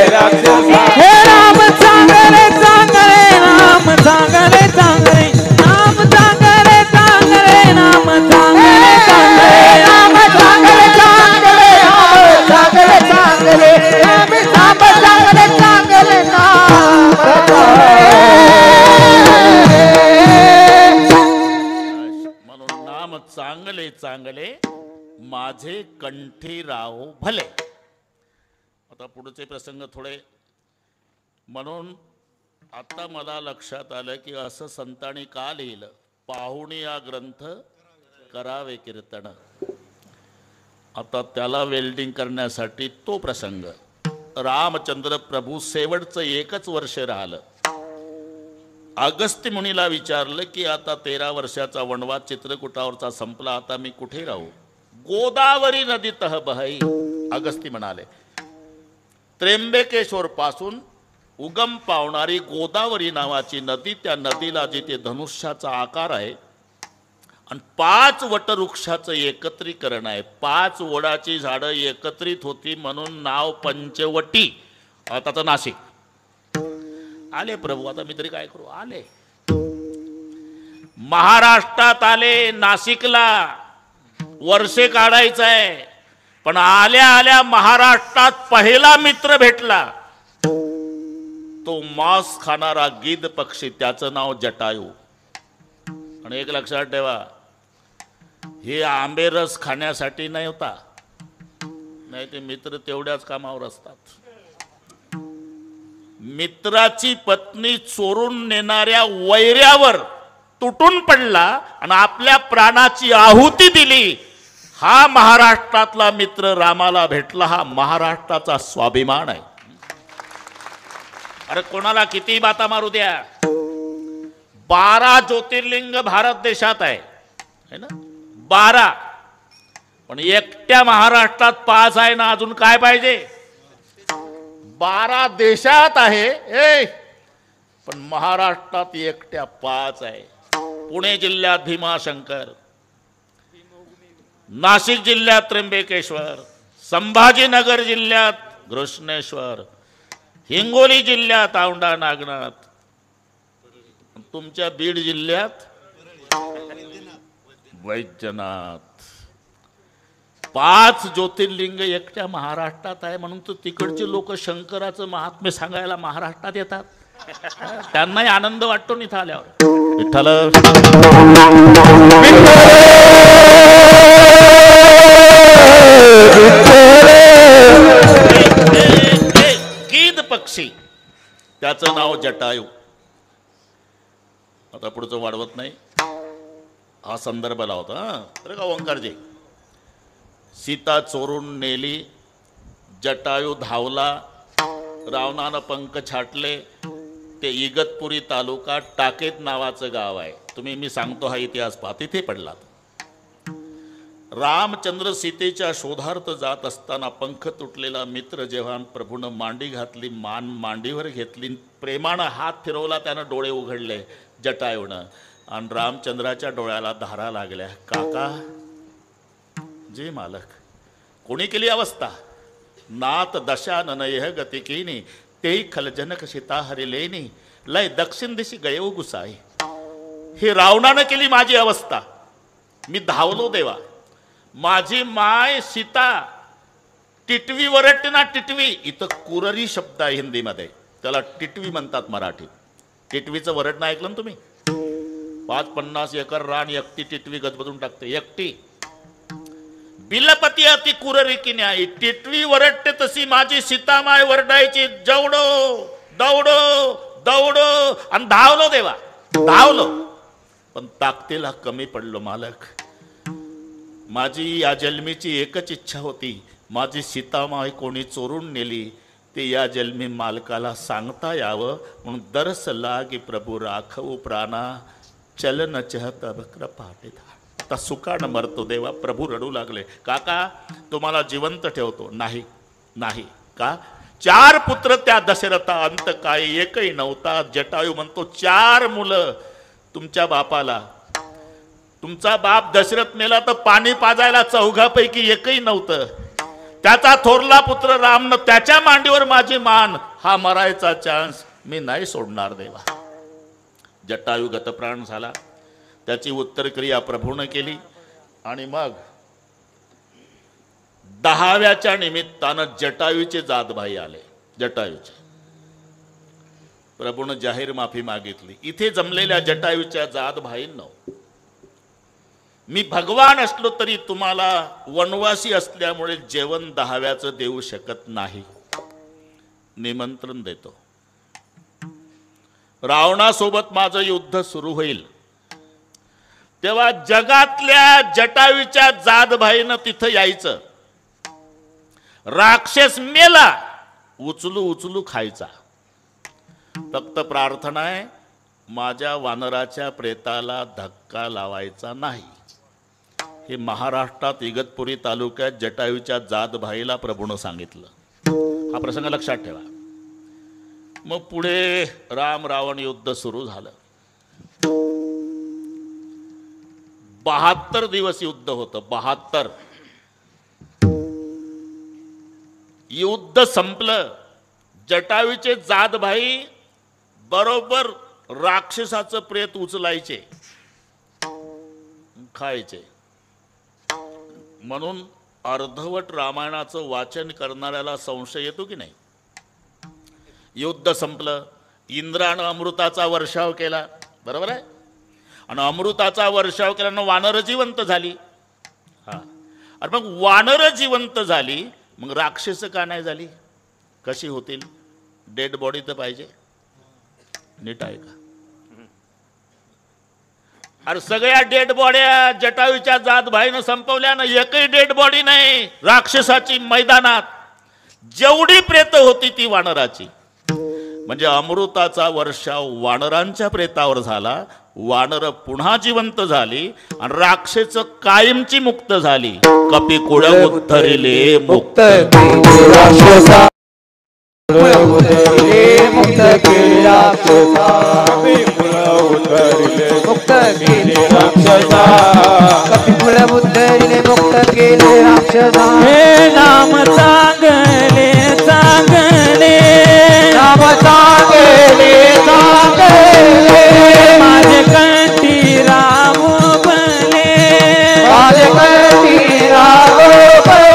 राक्षसा. हे राम चांगले चांगले, नाम चांगले चांगले, नाम चांगले चांगले, नाम चांगले चांगले, नाम चांगले चांगले, चांगले चांगले, नाम चांगले चांगले, नाम म्हणून नाम चांगले चांगले, माझे कंठी राहो भले. आता पुढचे प्रसंग थोडे. म्हणून आता मला लक्षात आलं की असं संतांनी का लिहिलं. पाहुणी हा ग्रंथ करावे कीर्तन. आता त्याला वेल्डिंग करण्यासाठी तो प्रसंग. रामचंद्र प्रभू शेवटचं एकच वर्ष राहिलं. अगस्त्य मुनीला विचारलं की आता 13 वर्षाचा वनवास चित्रकूटावरचा संपला, आता मी कुठे राहू. गोदावरी नदीतः बहई. अगस्त्य म्हणाले त्र्यंबकेश्वर पासून उगम पावणारी गोदावरी नावाची नदी, त्या नदीला जिथे धनुष्याचा आकार आहे आणि 5 वटवृक्षाचं एकत्रीकरण आहे. 5 वडाची झाडं एकत्रित होती म्हणून नाव पंचवटी. आता तर नाशिक आले प्रभू. आता मी तरी काय करू. आले महाराष्ट्रात, आले नाशिकला. वर्षे काढायचं आहे. पण आल्या आल्या महाराष्ट्रात पहिला मित्र भेटला, तो मांस खाणारा गिद्ध पक्षी. त्याचं नाव जटायू. आणि एक लक्षात ठेवा, हे आंबेरस खाण्यासाठी नाही होता, नाही ते मित्र तेवढ्याच कामावर असतात. मित्राची पत्नी चोरून नेणाऱ्या वैऱ्यावर तुटून पडला आणि आपल्या प्राणाची आहुती दिली. हा महाराष्ट्रातला मित्र रामाला भेटला. हा महाराष्ट्राचा स्वाभिमान आहे. अरे कोणाला किती बाता मारू द्या, 12 ज्योतिर्लिंग भारत देशात आहे ना, 12. पण एकट्या महाराष्ट्रात 5 आहे ना. अजून काय पाहिजे. 12 देशात आहे पण महाराष्ट्रात एकट्या 5 आहे. पुणे जिल्ह्यात भीमाशंकर, नाशिक जिल्ह्यात त्र्यंबकेश्वर, संभाजीनगर जिल्ह्यात घृष्णेश्वर, हिंगोली जिल्ह्यात औंढा नागनाथ, तुमच्या बीड जिल्ह्यात वैद्यनाथ. 5 ज्योतिर्लिंग एकट्या महाराष्ट्रात आहे. म्हणून तर तिकडचे लोक शंकराचं महात्म्य सांगायला महाराष्ट्रात येतात. त्यांनाही आनंद वाटतो इथं आल्यावर. विठ्ठल गिद्ध पक्षी, त्याचं नाव जटायू. आता पुढचं वाढवत नाही. हा संदर्भ लावता बरं का ओंकारजी. सीता चोरून नेली, जटायू धावला, रावणानं पंख छाटले. ते इगतपुरी तालुका टाकेत नावाचं गाव आहे. तुम्ही मी सांगतो हा इतिहास पहा, तिथे पडलात. रामचंद्र सीतेच्या शोधार्थ जात असताना पंख तुटलेला मित्र जेव्हा प्रभूनं मांडी घातली, मांडीवर घेतली, प्रेमानं हात फिरवला, त्यानं डोळे उघडले जटायूनं आणि रामचंद्राच्या डोळ्याला धारा लागल्या. काका जे मालक. कोणी केली अवस्था? नाथ दशाननयः गतिकीनी तेही खलजनक सीता हरिलेनी लय दक्षिण दिशी गयो गुसाई. ही रावणानं केली माझी अवस्था. मी धावलो देवा. माझी माय सीता टिटवी वरटते ना, टिटवी. इथं कुररी शब्द आहे हिंदीमध्ये, त्याला टिटवी म्हणतात मराठीत. टिटवीचं वरटणं ऐकलं ना तुम्ही? 5-50 एकर रान एकटी टिटवी गजबजून टाकते. एकटी. बिलपती अति कुररी की न्यायी. टिटवी वरटते तशी माझी सीतामाय वरडायची. जवडो दौडो दौडो आणि धावलो देवा, धावलो. पण ताकदीला कमी पडलो मालक. माझी या जन्मीची एकच इच्छा होती, माझी सीतामाय कोणी चोरून नेली ते या जन्मी मालकाला सांगता यावं, म्हणून दरस लागी प्रभू राखव प्राणा चलन चहत बकर पाटे. आता सुकाण मरतो देवा. प्रभू रडू लागले, काका तुम्हाला जिवंत ठेवतो. नाही नाही. का? 4 पुत्र त्या दशरथा अंत काय एकही नव्हता. जटायू म्हणतो 4 मुलं तुमच्या बापाला. तुमचा बाप दशरथ मेला तर पाणी पाजायला 4पैकी एकही नव्हतं. त्याचा थोरला पुत्र रामनं त्याच्या मांडीवर माझी मान. हा मरायचा चान्स मी नाही सोडणार देवा. जटायू गतप्राण झाला. त्याची उत्तरक्रिया प्रभूने केली आणि मग 10व्याच्या निमित्तानं जटायूचे जातभाई आले. जटायूचे प्रभूने जाहीर माफी मागितली. इथे जमलेल्या जटायूच्या जातभाईंनो, मी भगवान असलो तरी तुम्हाला वनवासी असल्यामुळे जेवण 10व्याचं देऊ शकत नाही. निमंत्रण देतो. रावणासोबत माझं युद्ध सुरू होईल तेव्हा जगातल्या जटायूच्या जातभाईनं तिथं यायचं. राक्षस मेला उचलू उचलू खायचा. फक्त प्रार्थना आहे, माझ्या वानराच्या प्रेताला धक्का लावायचा नाही. हे महाराष्ट्रात इगतपुरी तालुक्यात जटायूच्या जातभाईला प्रभूनं सांगितलं. हा प्रसंग लक्षात ठेवा. मग पुढे राम रावण युद्ध सुरू झालं. 72 दिवस युद्ध होतं. 72. युद्ध संपलं. जटायूचे जातभाई बरोबर राक्षसाचं प्रेत उचलायचे, खायचे. म्हणून अर्धवट रामायणाचं वाचन करणाऱ्याला संशय येतो की नाही? युद्ध संपलं. इंद्रानं अमृताचा वर्षाव केला, बरोबर आहे. आणि अमृताचा वर्षाव केल्यानं वानर जिवंत झाली. हा, अरे मग वानर जिवंत झाली, मग राक्षस का नाही झाली? कशी होतील? डेड बॉडी तर पाहिजे. नीट आहे का? अरे सगळ्या डेड बॉड्या जटायूच्या जातभाईनं संपवल्या ना. एकही डेड बॉडी नाही राक्षसाची मैदानात. जेवढी प्रेत होती ती वानराची. म्हणजे अमृताचा वर्षाव वानरांच्या प्रेतावर झाला. वानर पुन्हा जिवंत झाली आणि राक्षस कायमची मुक्त झाली. कपिकुळ उद्धरिले मुक्त राक्षसा मुक्त केले राक्षसा. मुक्त केले राक्षसा. कपिकुळ उद्धरिले मुक्त केले राक्षसा. हे नाम चांगले चांगले, नाम चांगले चांगले, माझे कंठी राम बले. माझे कंठी राम बले.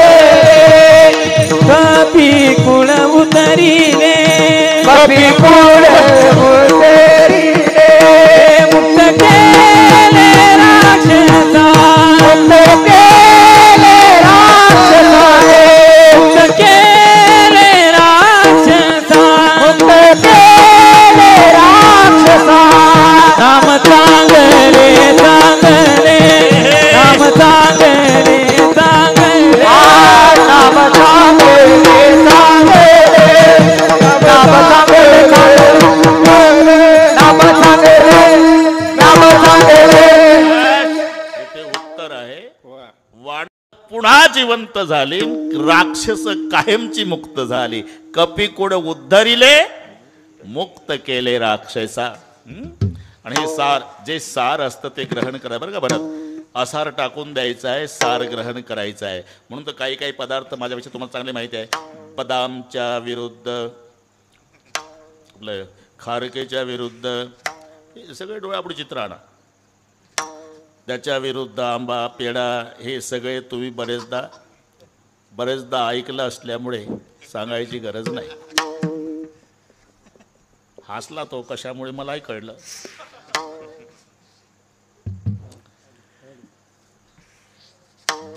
कपिकुळ उतरिले, कपिकुळ उद्धरिले मुक्त केले राक्षसा. मुक्त केले राक्षसा. मुक्त केले राक्षसा. मुक्त केले राक्षसा. नाम चांगले चांगले, नाम चांगले चांगले, नाम चांगले चांगले, नाम चांगले चांगले, नाम चांगले, नाम चांगले. इथे उत्तर आहे, वान पुन्हा जिवंत झाली, राक्षस कायमची मुक्त झाली. कपिकुळ उद्धरिले मुक्त केले राक्षसा. आणि हे सार, जे सार असतं ते ग्रहण करा बरं का. बरं असार टाकून द्यायचा आहे, सार ग्रहण करायचं आहे. म्हणून तर काही काही पदार्थ माझ्यापेक्षा तुम्हाला चांगले माहिती आहे. बदामच्या विरुद्ध, आपलं खारकेच्या विरुद्ध, हे सगळे डोळ्यापुढे चित्र आणा. त्याच्या विरुद्ध आंबा, पेढा, हे सगळे तुम्ही बरेचदा ऐकलं असल्यामुळे सांगायची गरज नाही. हसला तो कशामुळे मलाही कळलं.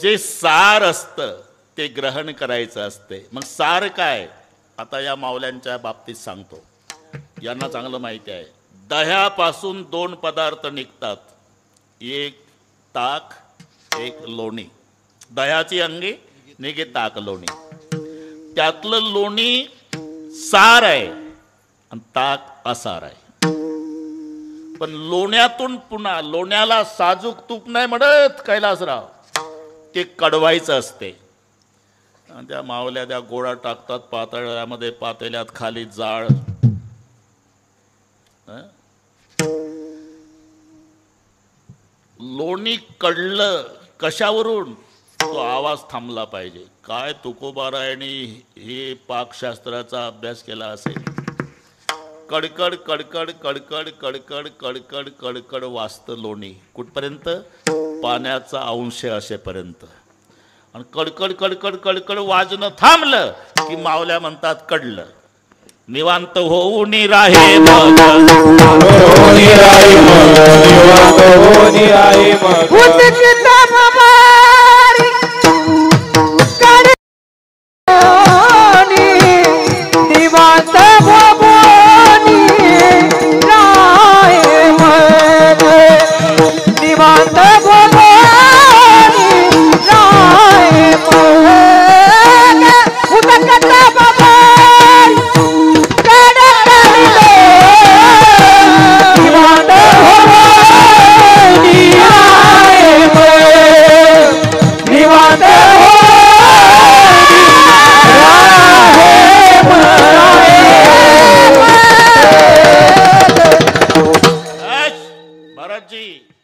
जे सार असतं ते ग्रहण करायचं असते. मग सार काय? आता या मावल्यांच्या बाबतीत सांगतो. यांना चांगलं माहिती आहे. दह्यापासून 2 पदार्थ निघतात, एक ताक, एक लोणी. दह्याची अंगी निघे ताक, लोणी. त्यातलं लोणी सार आहे आणि ताक असार आहे. पण लोण्यातून पुन्हा, लोण्याला साजूक तूप नाही म्हणत कैलासराव, ते कडवायचं असते. आणि त्या मावल्या त्या गोळा टाकतात पातळ्यामध्ये, पातेल्यात खाली जाळ. लोणी कडलं कशावरून? तो आवाज थांबला पाहिजे. काय तुकोबारायांनी हे पाकशास्त्राचा अभ्यास केला असेल. कडकड कडकड कडकड कडकड कडकड कडकड वाजतं लोणी. कुठपर्यंत? पाण्याचा अंश असेपर्यंत. आणि कडकड कडकड कडकड वाजणं थांबलं की मावल्या म्हणतात कडलं. निवांत होऊन राहे मग,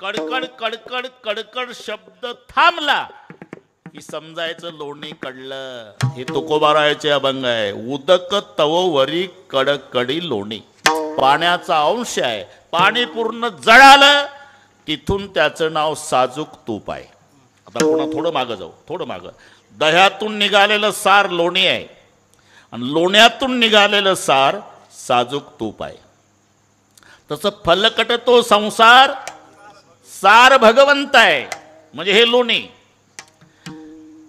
कडकड कडकड कडकड शब्द थांबला की समजायचं लोणी कडलं. हे तुकोबारायाचे अभंग आहे. उदक तववरी कडकडी लोणी. पाण्याचा अंश आहे. पाणी पूर्ण जळालं तिथून त्याचं नाव साजूक तूप आहे. आता पुन्हा थोडं मागं जाऊ, थोडं मागं. दह्यातून निघालेलं सार लोणी आहे आणि लोण्यातून निघालेलं सार साजूक तूप आहे. तसं फलकट तो संसार, सार भगवंत आहे, म्हणजे हे लोणी.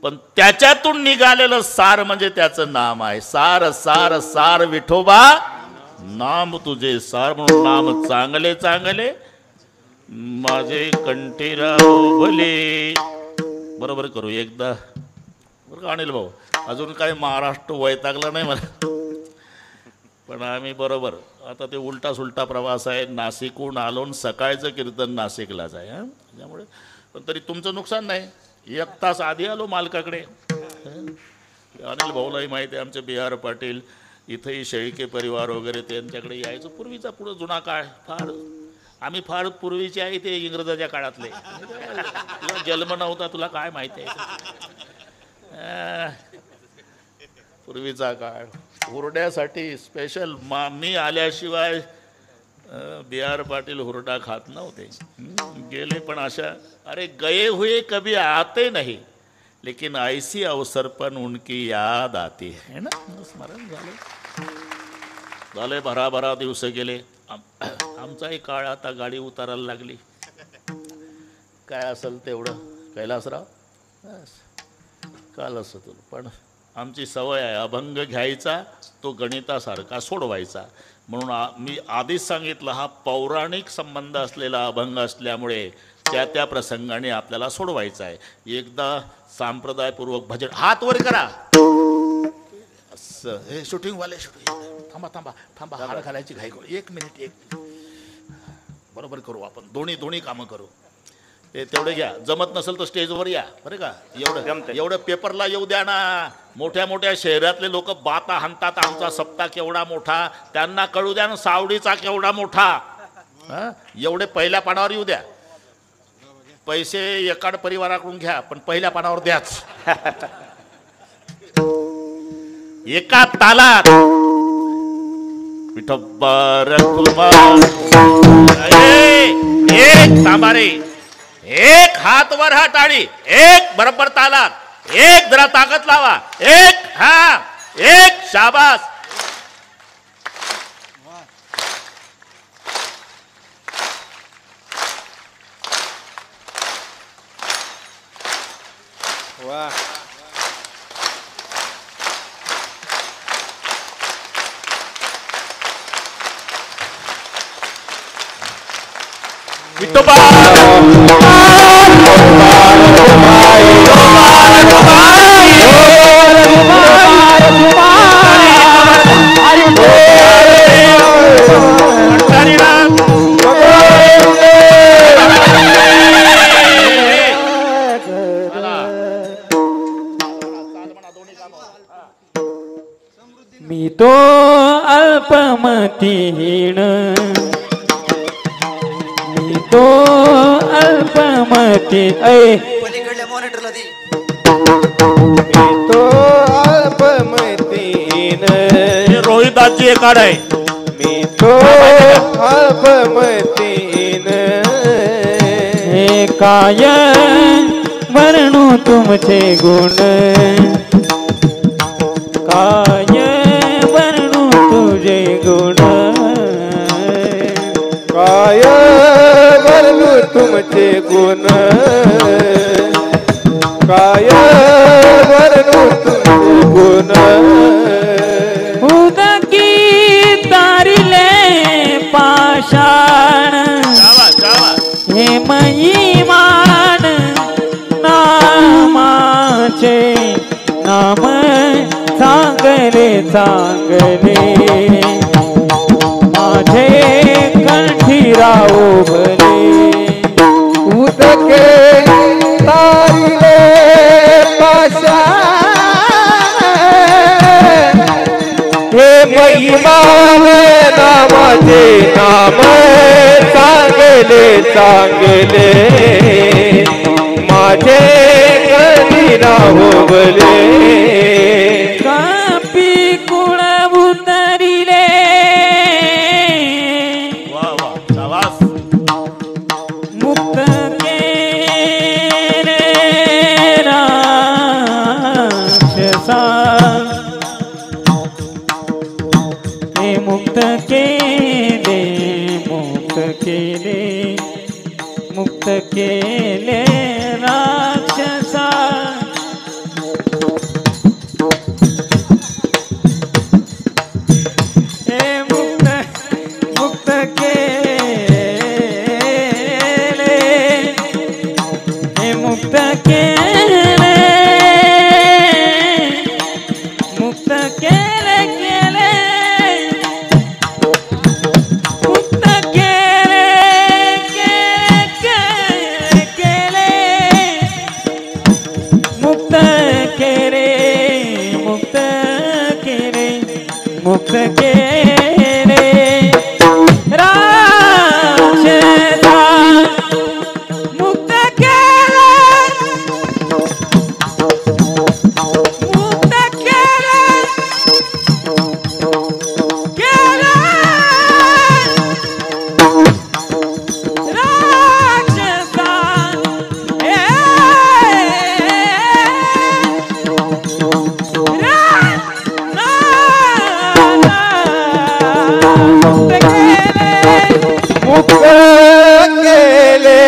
पण त्याच्यातून निघालेलं सार म्हणजे त्याचं नाम आहे. सार सार सार विठोबा नाम तुझे सार. म्हणून नाम चांगले चांगले माझे कंठीराव भले. बरोबर करू एकदा बरं का अनिल भाऊ? अजून काय महाराष्ट्र वैतागला नाही मला, पण आम्ही बरोबर. आता ते उलटा सुलटा प्रवास आहे. नाशिकहून आलो, सकाळचं कीर्तन नाशिकलाच आहे. त्यामुळे पण तरी तुमचं नुकसान नाही. 1 तास आधी आलो मालकाकडे. अनिल भाऊलाही माहिती आहे, आमचे बिहार पाटील इथंही शेळके परिवार वगैरे त्यांच्याकडे यायचं. पूर्वीचा पुढं जुना काळ फार, आम्ही फार पूर्वीचे आहे ते इंग्रजाच्या काळातले. तुला जन्म नव्हता, तुला काय माहिती आहे? पूर्वीचा काळ. हुरड्यासाठी स्पेशल मी आल्याशिवाय बिहार पाटील हुरडा खात नव्हते. गेले पण अशा, अरे गए हुए कभी आते नहीं लेकिन ऐसी अवसर पण उनकी याद आती है ना. स्मरण झाले भराभरा दिवस गेले. आमचाही काळ आता गाडी उतारायला लागली. काय असेल तेवढं कैलासराव काल असं तुला. पण आमची सवय आहे अभंग घ्यायचा, तो गणितासारखा सोडवायचा. म्हणून मी आधीच सांगितलं, हा पौराणिक संबंध असलेला अभंग असल्यामुळे त्या त्या प्रसंगाने आपल्याला सोडवायचा आहे. एकदा संप्रदायपूर्वक भजन. हात वर करा. असं हे शूटिंगवाले शूटिंग. थांबा थांबा थांबा, हार घालायची घाई करू. 1 मिनिट, 1 बरोबर करू आपण. दोन्ही कामं करू. ते तेवढे घ्या. जमत नसेल तर स्टेजवर या बरं का. एवढं पेपरला येऊ द्या ना. मोठ्या मोठ्या शहरातले लोक बाता हाणतात, आमचा सप्ताह केवढा मोठा. त्यांना कळू द्या ना सावडीचा केवढा मोठा. एवढे पहिल्या पानावर येऊ द्या. पैसे एकाड परिवाराकडून घ्या पण पहिल्या पानावर द्याच. एका तालात विठोबा एक तांबारे, एक हात वर हा टाळी, एक बरोबर तालात, एक जरा ताकद लावा, एक हा, एक शाबास. वा विठोबा मी तो अल्पमतीहीन, मी तो अल्पमती पलीकडल्या मॉनिटरला दे. मी तो अल्पमतीन, रोहिदासजी एक आड आहे. मी तो अल्पमतीन, हे काय वर्णू तुमचे गुण, काय वर्णू तुझे गुण, काय वर्णू तुमचे गुण, काय वर्णू तुमचे गुण. उदकी तारिले पाषाण, हे महिमान नामाचे, नाम चांगले चांगले, माझे कंठी राहो भले. उदके तारिले पाषाण, हे महिमान नामाचे, नाम चांगले चांगले, माझे कधी राहो भले. कापी कुळ उतरिले, वा वा शाबास. मुक्त केले राक्षसा, हे मुक्त केले, मुक्त केले, मुक्त केले राक्षसा. हे मुक्त मुक्त केले, हे मुक्त केले, मुक्त केले केले, मुक्त केले केले, मुक्त केले, मुक्त केले, मुक्त केले राक्षसा, मुक्त केले, मुक्त केले, केले राक्षसा. मुक्त केले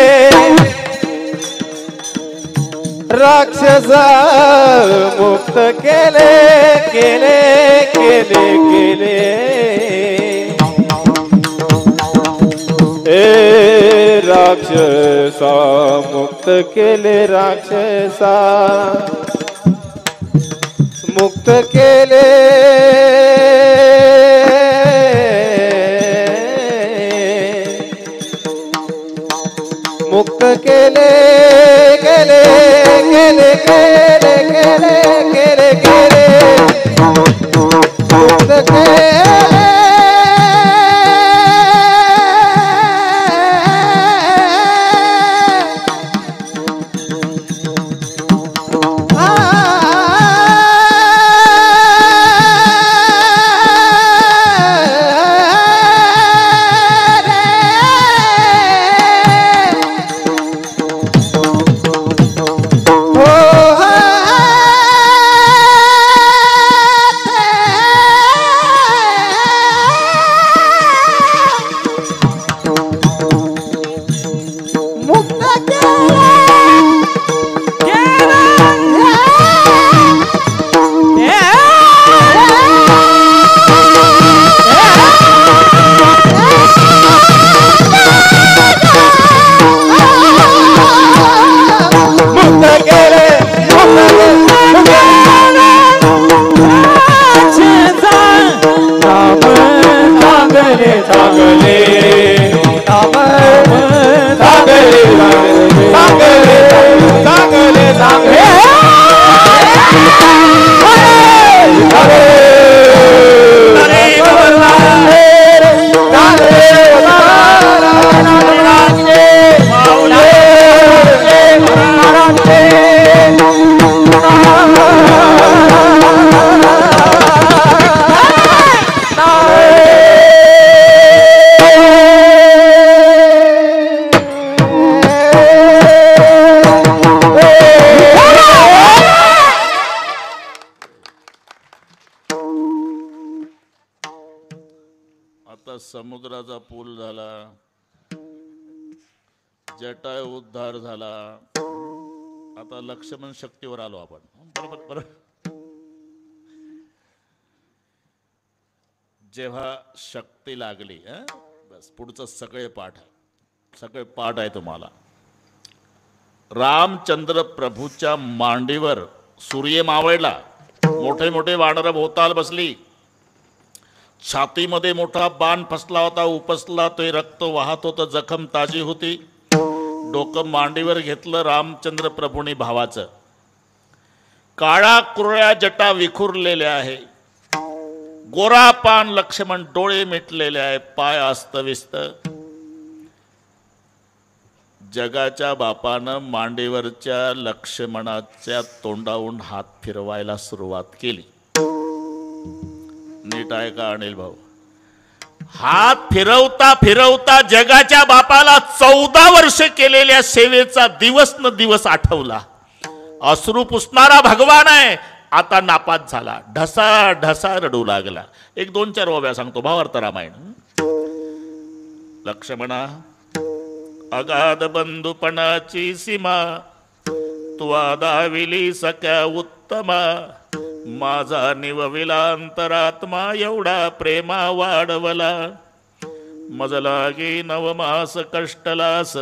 राक्षसा, मुक्त केले केले केले केले. हे राक्षसा मुक्त केले राक्षसा, मुक्त केले मुक्त केले केले केले केले केले केले केले मुक्त केले समुद्राचा पूल झाला, जटाय उद्धार झाला, आता लक्ष्मण शक्तीवर आलो आपण. बरोबर बरोबर. जेव्हा शक्ती लागली, बस पुढचं सगळे पाठ आहे तुम्हाला. रामचंद्र प्रभूच्या मांडीवर सूर्य मावळला, मोठे मोठे वानर भोवताल बसली, छातीमध्ये मोठा बाण फसला होता, उपसला, ते रक्त वाहत होतं, जखम ताजी होती. डोकं मांडीवर घेतलं रामचंद्र प्रभूंनी भावाचं. काळा कुरळ्या जटा विखुरलेल्या आहे, गोरा पान लक्ष्मण, डोळे मिटलेले आहे, पाय अस्तव्यस्त. जगाच्या बापानं मांडीवरच्या लक्ष्मणाच्या तोंडावरून हात फिरवायला सुरुवात केली. नीट आहे का अनिल भाऊ? हात फिरवता फिरवता जगाच्या बापाला 14 वर्ष केलेल्या सेवेचा दिवस न दिवस आठवला. अश्रू पुसणारा भगवान आहे, आता नापास झाला, ढसा ढसा रडू लागला. 1-2-4 ओव्या सांगतो, भावार्थ रामायण. लक्ष्मणा, अगाध बंधुपणाची सीमा तू दाविली सख्या उत्तमा, माझा निवविला अंतरात्मा एवढा प्रेमा वाढवला. मज लागे नवमास कष्टलास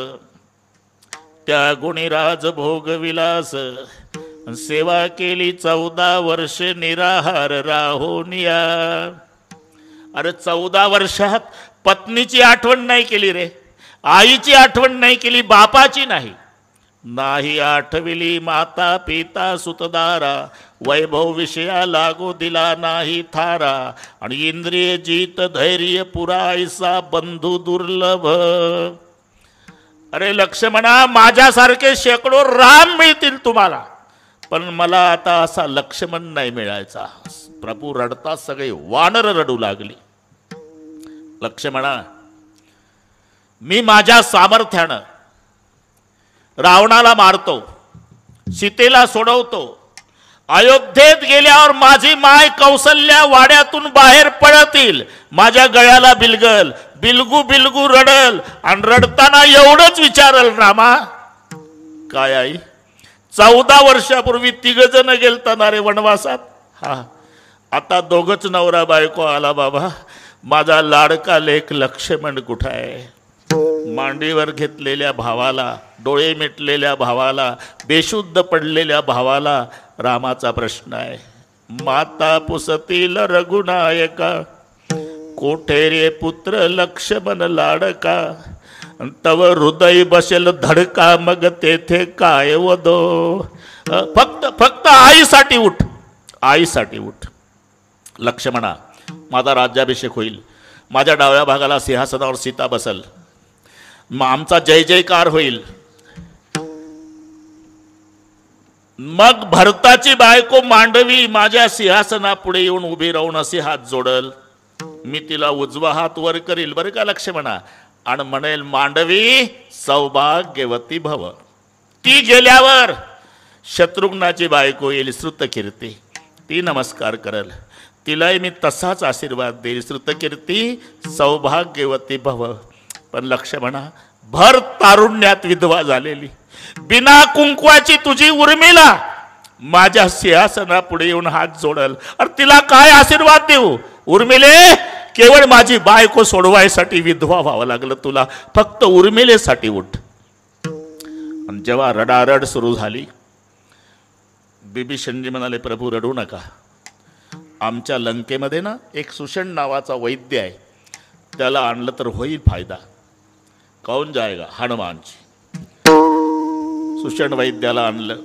त्या गुणीराज भोगविलास, सेवा केली 14 वर्ष निराहार राहोनिया. अरे 14 वर्षात पत्नीची आठवण नाही केली रे, आईची आठवण नाही केली, बापाची नाही. नाही आठविली माता पिता सुतदारा, वैभव विषया लागू दिला नाही थारा. आणि इंद्रिय जीत धैर्य पुरायसा बंधू दुर्लभ. अरे लक्ष्मणा, माझ्यासारखे शेकडो राम मिळतील तुम्हाला, पण मला आता असा लक्ष्मण नाही मिळायचा. प्रभू रडता सगळे वानर रडू लागली. लक्ष्मणा, मी माझ्या सामर्थ्यानं रावणाला मारतो, सीतेला सोडवतो. अयोध्येत गेल्यावर माझी माय कौसल्या वाड्यातून बाहेर पडतील, माझ्या गळ्याला बिलगल, बिलगू बिलगू रडल, आणि रडताना एवढंच विचारल, रामा काय आई? 14 वर्षापूर्वी 3 जण गेलता रे वनवासात, हा आता 2च नवरा बायको आला. बाबा, माझा लाडका लेक लक्ष्मण कुठं आहे? मांडीवर घेतलेल्या भावाला, डोळे मिटलेल्या भावाला, बेशुद्ध पडलेल्या भावाला रामाचा प्रश्न आहे. माता पुसतील रघुनायका, कोठे रे पुत्र लक्ष्मण लाडका, तव हृदय बसेल धडका, मग तेथे काय वदो. फक्त आईसाठी उठ, आईसाठी उठ. लक्ष्मणा, माझा राज्याभिषेक होईल, माझ्या डाव्या भागाला सिंहासनावर सीता बसल, मग आमचा जय जयकार होईल. मग भरताची बायको मांडवी माझ्या सिंहासनापुढे येऊन उभी राहून असे हात जोडल, मी तिला उजवा हात वर करील बरं का लक्ष्मणा, आणि म्हणेल, मांडवी सौभाग्यवती भव. ती गेल्यावर शत्रुघ्नाची बायको येईल श्रुतकीर्ती, ती नमस्कार करल, तिलाही मी तसाच आशीर्वाद देईल, श्रुतकीर्ती सौभाग्यवती भव. पण लक्ष्मणा, भर तारुण्यात विधवा झालेली, बिना कुंकवाची तुझी उर्मिला माझ्या सिंहासनापुढे येऊन हात जोडल, अरे तिला काय आशीर्वाद देऊ? उर्मिले, केवळ माझी बायको सोडवायसाठी विधवा व्हावं लागलं तुला, फक्त उर्मिलेसाठी उठ. आणि जेव्हा रडारड सुरू झाली, बिभीषणजी म्हणाले, प्रभू रडू नका, आमच्या लंकेमध्ये ना एक सुषण नावाचा वैद्य आहे, त्याला आणलं तर होईल फायदा. कौन जाएगा? हनुमानजी. सुषण वैद्याला आणलं.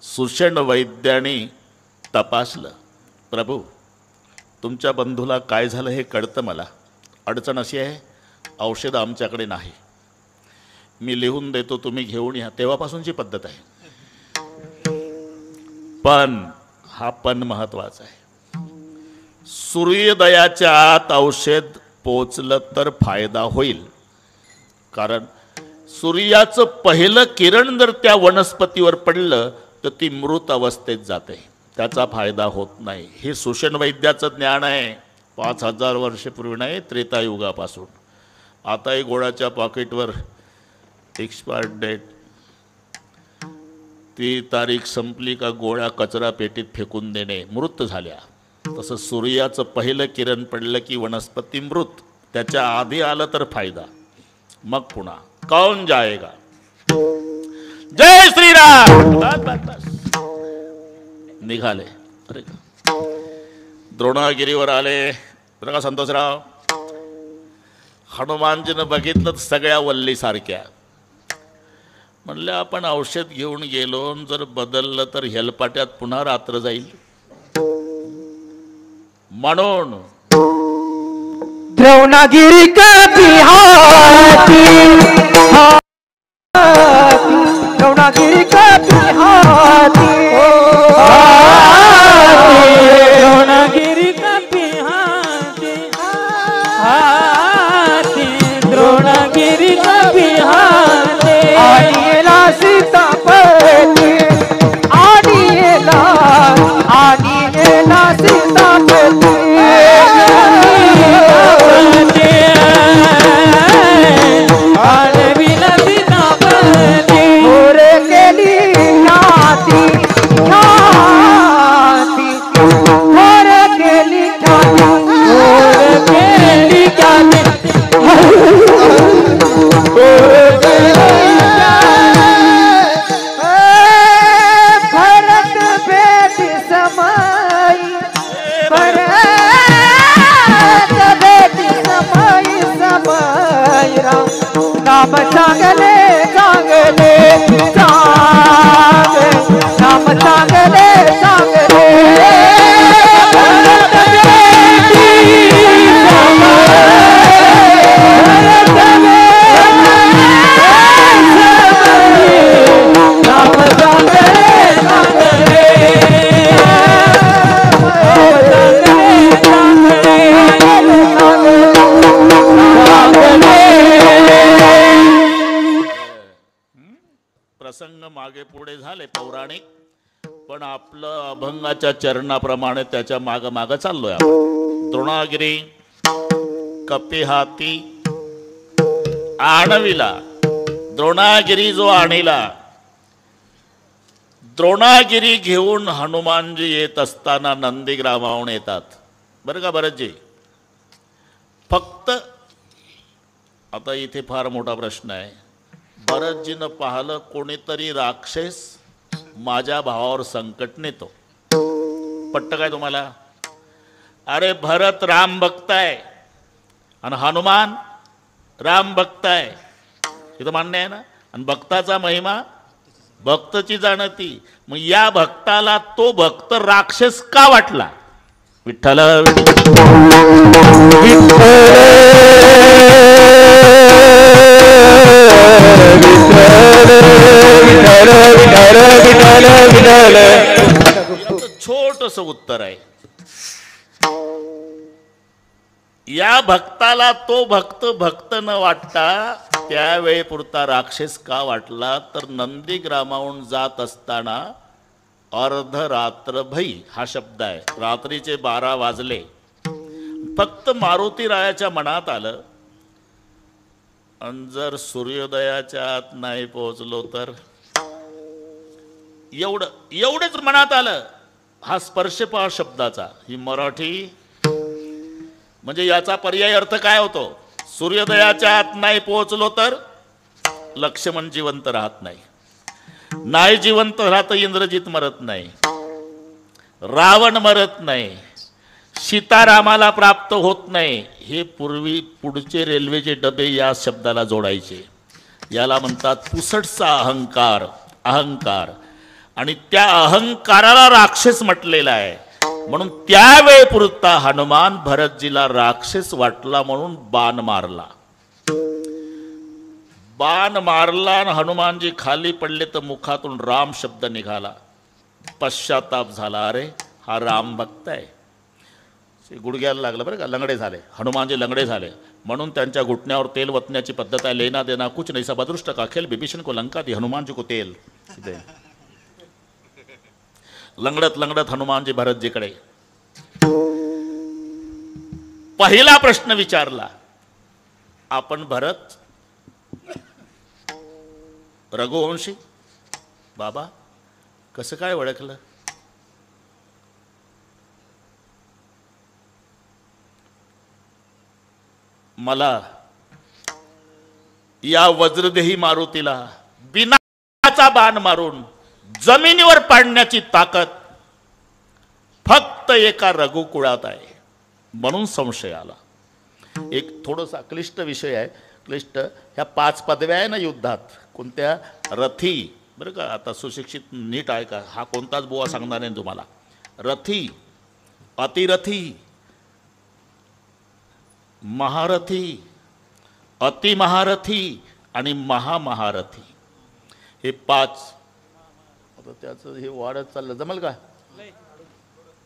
सुषण वैद्याने तपासलं, प्रभू तुमच्या बंधूला काय झालं हे कळतं मला, अडचण अशी आहे, औषध आमच्याकडे नाही, मी लिहून देतो, तुम्ही घेऊन या. तेव्हापासूनची पद्धत आहे. पण हा पण महत्वाचा आहे. सूर्योदयाच्या आत औषध पोचलं तर फायदा होईल, कारण सूर्याचं पहिलं किरण जर त्या वनस्पतीवर पडलं तर ती मृत अवस्थेत जाते. त्याचा फायदा होत नाही. हे सुषण वैद्याचं ज्ञान आहे. 5000 वर्षपूर्वी नाही, त्रेतायुगापासून. आताही गोळ्याच्या पॉकेटवर एक्सपायर्ड डेट, ती तारीख संपली का गोळ्या कचरा पेटीत फेकून देणे, मृत झाल्या. तसं सूर्याचं पहिलं किरण पडलं की वनस्पती मृत, त्याच्या आधी आलं तर फायदा, मग पुन्हा कौन जाएगा. जय श्रीराम. बस बस बस निघाले. अरे द्रोणागिरीवर आले बरं का संतोषराव. हनुमानजीनं बघितलं सगळ्या वल्ली सारख्या. म्हणलं आपण औषध घेऊन गेलो, जर बदललं तर हेलपाट्यात पुन्हा रात्र जाईल. म्हणून द्रोणागिरी का बिहाती, द्रोणागिरी का बिहाती, द्रोणागिरी का बिहाते हाते, द्रोणागिरी का बिहाते. आनिला सीतापती, आनिला सीतापती, आळविला सीतापती. मोरे केली ख्याती, ख्याती, मोरे केली ख्याती, मोर केली ख्याती. भरत बेटी समाई, भरत बेटी समाई, समाई राम नाम चांगले चांगले चांगले, नाम चांगले चांगले. भरत बेटी प्रसंग मागे पुढे झाले पौराणिक, पण आपलं अभंगाच्या चरणाप्रमाणे त्याच्या माग माग चाललोय आपण. द्रोणागिरी कपिहाती आणविला, द्रोणागिरी जो आणिला. द्रोणागिरी घेऊन हनुमानजी येत असताना नंदीग्रामाहून येतात बरं का भरतजी. फक्त आता इथे फार मोठा प्रश्न आहे. भरतजीनं पाहिलं कोणीतरी राक्षस माझ्या भावावर संकट नेतो. पट्ट काय तुम्हाला? अरे भरत राम भक्ताय आणि हनुमान राम भक्ताय, इथं मान्य आहे ना. आणि भक्ताचा महिमा भक्तची जाणती. मग या भक्ताला तो भक्त राक्षस का वाटला? विठ्ठल छोटस उत्तर आहे. या भक्ताला तो भक्त भक्त न वाटता त्यावेळी पुरता राक्षस का वाटला? तर नंदीग्रामाहून जात असताना अर्धरात्र भई हा शब्द आहे. रात्रीचे 12 वाजले. फक्त मारुतीरायाच्या मनात आलं, आणि जर सूर्योदयाच्या आत नाही पोहोचलो तर. एवढेच मनात आलं. हा स्पर्श पहा शब्दाचा. ही मराठी म्हणजे याचा पर्याय अर्थ काय होतो? सूर्योदयाच्या आत नाही पोहोचलो तर लक्ष्मण जिवंत राहत नाही. नाही जिवंत राहत इंद्रजित मरत नाही, रावण मरत नाही, सीतारामाला प्राप्त होत नाही. हे पूर्वी पुढचे रेल्वेचे डबे या शब्दाला जोडायचे. याला म्हणतात पुसटचा अहंकार. अहंकार आणि त्या अहंकाराला राक्षस म्हटलेला आहे. म्हणून त्यावेळी पुरता हनुमान भरतजीला राक्षस वाटला म्हणून बाण मारला. बाण मारला आणि हनुमानजी खाली पडले तर मुखातून राम शब्द निघाला. पश्चाताप झाला. अरे हा राम भक्त आहे. गुडघ्याला लागलं बरं का. लंगडे झाले हनुमानजी, लंगडे झाले. म्हणून त्यांच्या घुटण्यावर तेल वतण्याची पद्धत आहे. लेना देना कुछ नहीं, सब अदृष्ट का खेल, विभीषण को लंका दी, हनुमान जी को तेल. लंगडत लंगडत हनुमानजी भरतजीकडे. पहिला प्रश्न विचारला, आपण भरत रघुवंशी? बाबा कसं काय ओळखलं? मला या वज्रदेही मारुतीला बिनाचा बाण मारून जमिनीवर पाडण्याची ताकद फक्त एका रघुकुळात आहे, म्हणून संशय आला. एक थोडासा क्लिष्ट विषय आहे. क्लिष्ट ह्या 5 पदव्या आहे ना युद्धात, कोणत्या? रथी, बरं का, आता सुशिक्षित नीट आहे का, हा कोणताच बुवा सांगणार नाही तुम्हाला. रथी, अतिरथी, महारथी, अतिमहारथी आणि महामहारथी, हे 5. आता त्याचं हे वाढत चाललं, जमल का?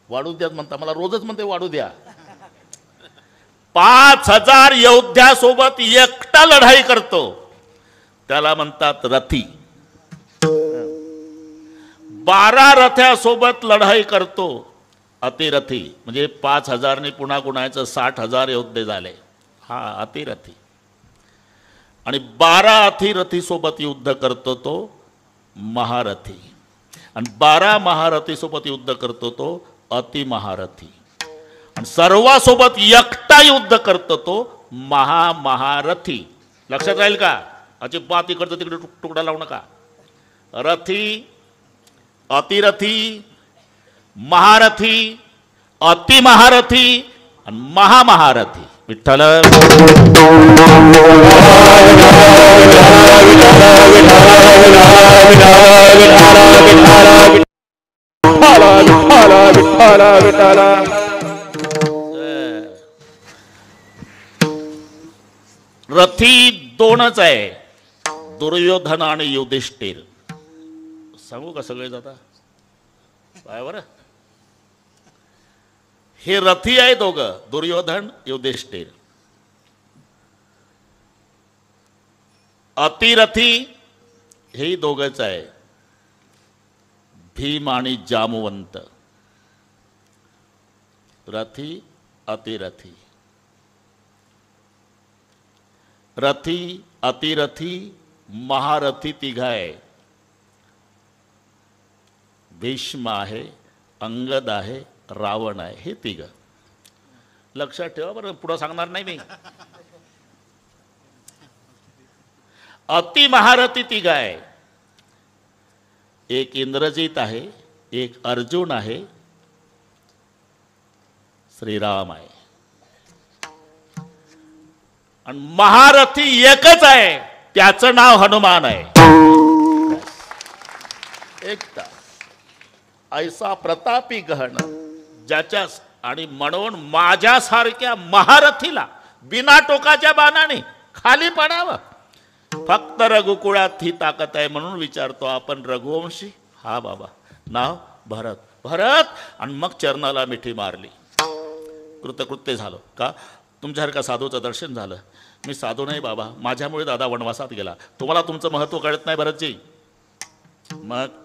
वाढू द्या म्हणता, मला रोजच म्हणते वाढू द्या. 5000 योद्ध्यासोबत एकटा लढाई करतो, त्याला म्हणतात रथी. 12 रथ्यासोबत लढाई करतो अतिरथी, म्हणजे 5000 ने पुन्हा गुणायचं 60,000 योद्धे झाले, हा अतिरथी. आणि 12 अतिरथी सोबत युद्ध करतो तो महारथी, आणि 12 महारथी सोबत युद्ध करतो तो अतिमहारथी, आणि सर्वांसोबत एकटा युद्ध करतो तो महामहारथी. लक्षात राहील का? अजिबात इकडचं तिकडे तुकडा लावू नका. रथी, अतिरथी, महारथी, अतिमहारथी आणि महामहारथी. विठ्ठल रथी 2च आहे, दुर्योधन आणि युधिष्ठिर. सांगू का सगळे जाता बरं? हे रथी आहे दोघं, दुर्योधन युधिष्ठिर. अतिरथी हे दोघंच आहे, भीम आणि जामवंत. रथी, अतिरथी, रथी, अतिरथी, महारथी 3 आहे. भीष्म आहे, अंगद आहे, रावण आहे, हे 3. लक्षात ठेवा बरं, पुढं सांगणार नाही मी. अतिमहारथी 3 आहे. एक इंद्रजित आहे, एक अर्जुन आहे, श्रीराम आहे. आणि महारथी एकच आहे, त्याचं नाव हनुमान आहे. एकटा ऐसा प्रतापी गहन, ज्याच्या आणि म्हणून माझ्यासारख्या महारथीला बिना टोकाच्या बाणाने खाली पडावं, फक्त रघुकुळात ही ताकद आहे. म्हणून विचारतो, आपण रघुवंशी? हा बाबा. नाव भरत. भरत. आणि मग चरणाला मिठी मारली, कृतकृत्य झालो. का? तुमच्यासारखा साधूचं दर्शन झालं. मी साधू नाही बाबा, माझ्यामुळे दादा वनवासात गेला. तुम्हाला तुमचं महत्त्व कळत नाही भरतजी. मग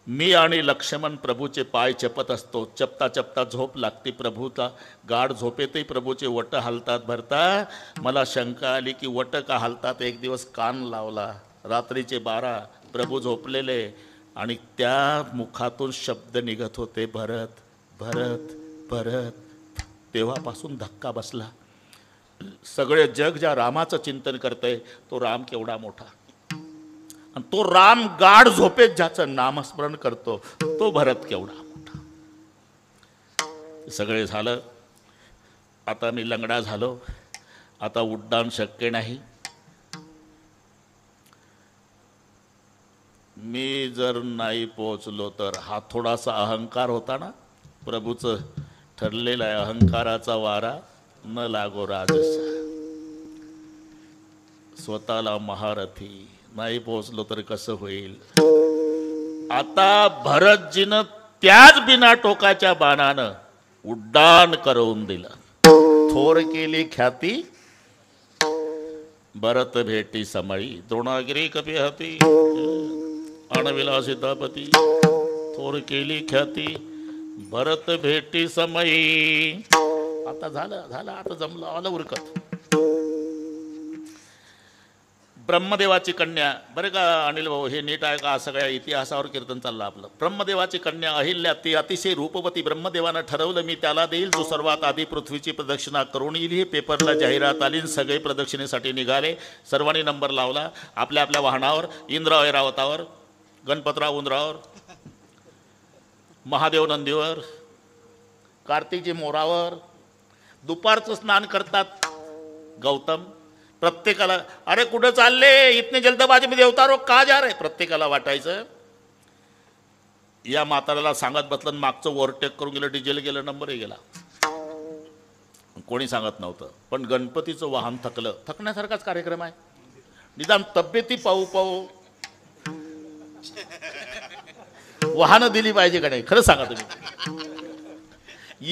मी आणि लक्ष्मण प्रभूचे पाय चपत असतो. चपता चपता झोप लागते प्रभूचा. गाढ झोपेतही प्रभूचे वट हालतात. भरता मला शंका आली की वट का हालतात. एक दिवस कान लावला, रात्रीचे 12, प्रभू झोपलेले, आणि त्या मुखातून शब्द निघत होते, भरत भरत भरत. तेव्हापासून धक्का बसला. सगळे जग ज्या रामाचं चिंतन करतंय, तो राम केवढा मोठा, आणि तो राम गाढ झोपेत ज्याचं नामस्मरण करतो, तो भरत केवढा मोठा. सगळे झालं. आता मी लंगडा झालो, आता उड्डाण शक्य नाही. मी जर नाही पोहोचलो तर, हा थोडासा अहंकार होता ना, प्रभूचं ठरलेला आहे, अहंकाराचा वारा न लागो राजसा. स्वतःला महारथी, नाही पोहोचलो तर कसं होईल. आता भरतजीनं त्याच बिना टोकाच्या बाणानं उड्डाण करून दिलं. थोर केली ख्याती भरत भेटी समळी, द्रोणागिरी कपी हती. आणविला सीतापती थोर केली ख्याती भरत भेटी समयी. आता झालं आता जमलं आलं उरकत. ब्रह्मदेवाची कन्या, बरं का अनिल भाऊ, हे नीट आहे का? सगळ्या इतिहासावर कीर्तन चाललं आपलं. ब्रह्मदेवाची कन्या अहिल्या ती अतिशय रूपवती. ब्रह्मदेवानं ठरवलं मी त्याला देईल जो सर्वात आधी पृथ्वीची प्रदक्षिणा करून येईल. हे पेपरला जाहिरात आली, सगळे प्रदक्षिणेसाठी निघाले. सर्वांनी नंबर लावला आपल्या आपल्या वाहनावर. इंद्र ऐरावतावर, गणपतराव उंदरावर, महादेव नंदीवर, कार्तिकजी मोरावर. दुपारचं स्नान करतात गौतम. प्रत्येकाला अरे कुठं चालले, इतने जल्दबाजी मध्ये अवतारो का जा रे, प्रत्येकाला वाटायचं. या म्हाताऱ्याला सांगत बसलं, मागचं ओव्हरटेक करून गेलं, डिझेल गेलं, नंबरही गेला. कोणी सांगत नव्हतं. पण गणपतीचं वाहन थकलं. थकण्यासारखाच कार्यक्रम आहे. निदान तब्येती पाहू पाहू वाहनं दिली पाहिजे का नाही, खरं सांगा तुम्ही.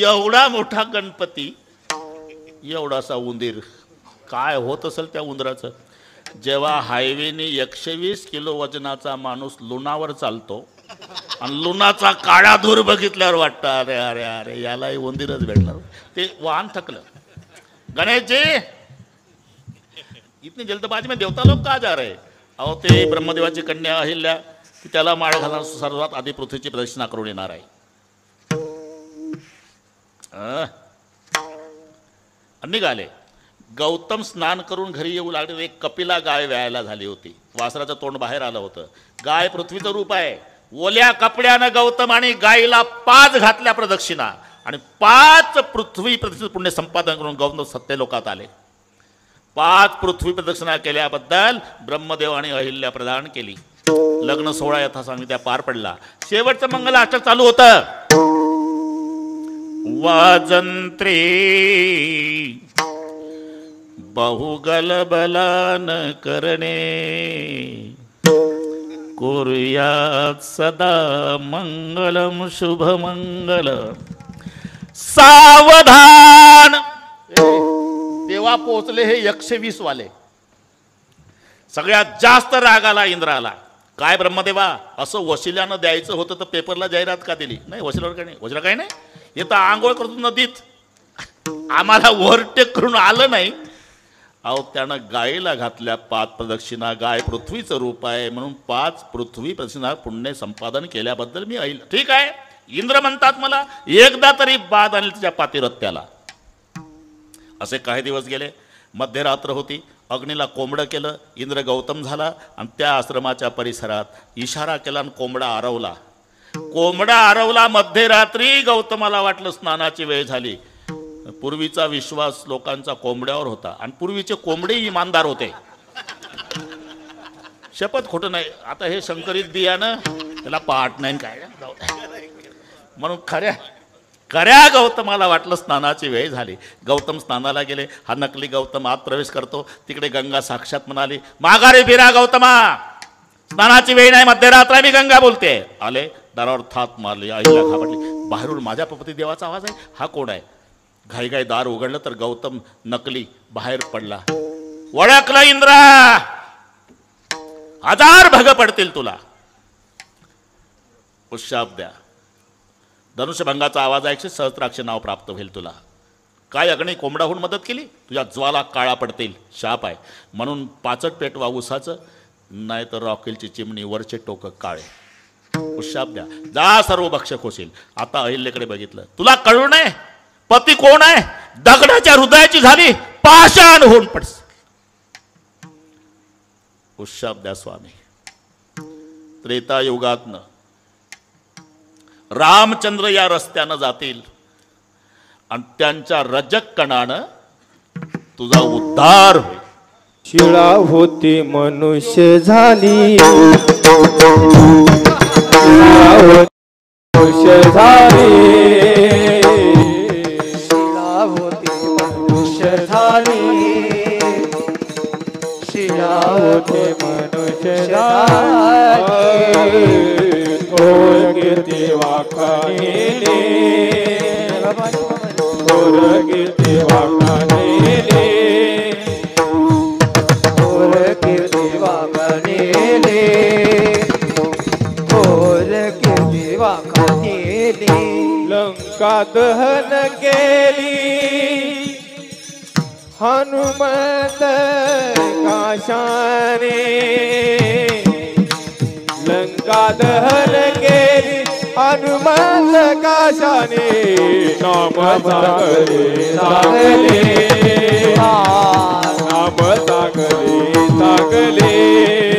एवढा मोठा गणपती, एवढासा उंदीर, काय होत असेल त्या उंदराचं. जेव्हा हायवेने 120 किलो वजनाचा माणूस लुणावर चालतो आणि लुणाचा काळा धूर बघितल्यावर वाटतं अरे अरे अरे यालाही उंदीरच भेटणार. ते वाहन थकलं. गणेशजी इतनी जल्दबाजी में देवता लोक का जा रहे. अहो ते ब्रह्मदेवाची कन्या अहिल्या की त्याला माळ घालणार सर्वात आधी पृथ्वीची प्रदक्षिणा करून येणार आहे. निघाले. गौतम स्नान करून घरी येऊ लागले. एक कपिला गाय व्यायला झाली होती. वासराचं तोंड बाहेर आलं होतं. गाय पृथ्वीचं रूप आहे. ओल्या कपड्यानं गौतम आणि गायीला 5 घातल्या प्रदक्षिणा आणि 5 पृथ्वी प्रदक्षिणा पुण्य संपादन करून गौतम सत्यलोकात आले. 5 पृथ्वी प्रदक्षिणा केल्याबद्दल ब्रह्मदेव आणि अहिल्या प्रदान केली. लग्न सोहळा यथासांग त्या पार पडला. शेवटचं मंगलाष्टक चालू होतं. वाजंत्री बहुगल बलान करणे कुर्यात सदा मंगलम शुभ मंगल. सावधान. तेव्हा पोहोचले हे 120 वाले. सगळ्यात जास्त राग आला इंद्राला. काय ब्रह्मदेवा, असं वशिल्यानं द्यायचं होतं तर पेपरला जाहिरात का दिली नाही. वशिल्यावर काय नाही, वशिला काय नाही, हे तर आंघोळ करतो नदीत, आम्हाला ओव्हरटेक करून आलं नाही. अहो त्यानं गायीला घातल्या 5 प्रदक्षिणा. गाय पृथ्वीचं रूप आहे म्हणून 5 पृथ्वी प्रदक्षिणा पुण्य संपादन केल्याबद्दल मी ऐल. ठीक आहे, इंद्र म्हणतात मला एकदा तरी बाद आणली तिच्या पातिरत्याला. असे काही दिवस गेले. मध्यरात्र होती. अग्नीला कोंबडं केलं. इंद्र गौतम झाला आणि त्या आश्रमाच्या परिसरात इशारा केला आणि कोंबडा आरवला. कोंबडा आरवला मध्यरात्री. गौतमाला वाटलं स्नानाची वेळ झाली. पूर्वीचा विश्वास लोकांचा कोंबड्यावर होता आणि पूर्वीचे कोंबडे इमानदार होते. शपथ खोटं नाही. आता हे संकरित बियाणं त्याला पाठ नाही काय म्हणून खऱ्या गौतमाला वाटलं स्नानाची वेळ झाली. गौतम स्नानाला गेले. हा नकली गौतम आत प्रवेश करतो. तिकडे गंगा साक्षात म्हणाली, माघारी फिरा गौतमा, स्नानाची वेळ नाही, मध्यरात्र मी गंगा बोलते. आले. दारावर थाप मारली. आईला घाबरली. बाहेरून माझ्या पती देवाचा आवाज आहे. हा कोण आहे. घाई घाई दार उघडलं तर गौतम नकली बाहेर पडला. ओळखलं इंद्रा, 1000 भग पडतील तुला. उशाप द्या. धनुष्यभंगाचा आवाज ऐकशे सहस्राक्ष नाव प्राप्त होईल तुला. काय अग्नी कोंबडाहून मदत केली, तुझ्या ज्वाला काळा पडतील. शाप आहे म्हणून 5 पेटवा उसाचं, नाही तर रॉकेलची चिमणी वरचे टोक काळे. उशाप द्या. जा सर्व भक्षक होशील. आता अहिल्याकडे बघितलं. तुला कळू नये पती कोण आहे. दगडाच्या हृदयाची झाली पाषाण होऊन पडस. उशाप द्या स्वामी. त्रेतायुगातनं रामचंद्र या रस्त्यानं जातील आणि त्यांच्या रजक कणानं तुझा उद्धार होईल. शिळा होती मनुष्य झाली, मनुष्य झाली, शिळा होती मनुष्य झाली, शिळा होती मनुष्य झाली. थोर कीर्ती वाखाणिले, थोर कीर्ती वाखाणिले, थोर कीर्ती वाखाणिले. कीर्ती वाखाणली लंका दहन केली हनुमंत काशाने लंका दहन केली हनुमंत काशाने नाम सागरे सागले नाम सागरे सागले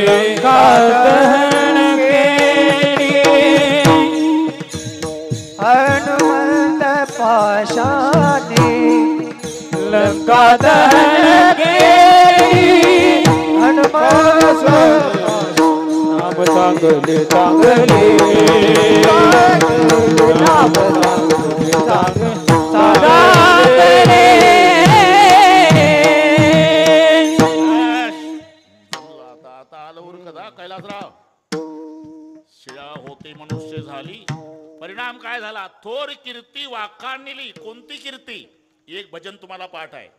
लंका दहन केली हनुमंत पाशाने लंका दहन केली हनुमंत नाम चांगले चांगले नाम सागरे आता आलं उर कदा कैलासराव शिळा होते मनुष्य झाली परिणाम काय झाला थोर कीर्ती वाखाणली कोणती कीर्ती एक भजन तुम्हाला पाठ आहे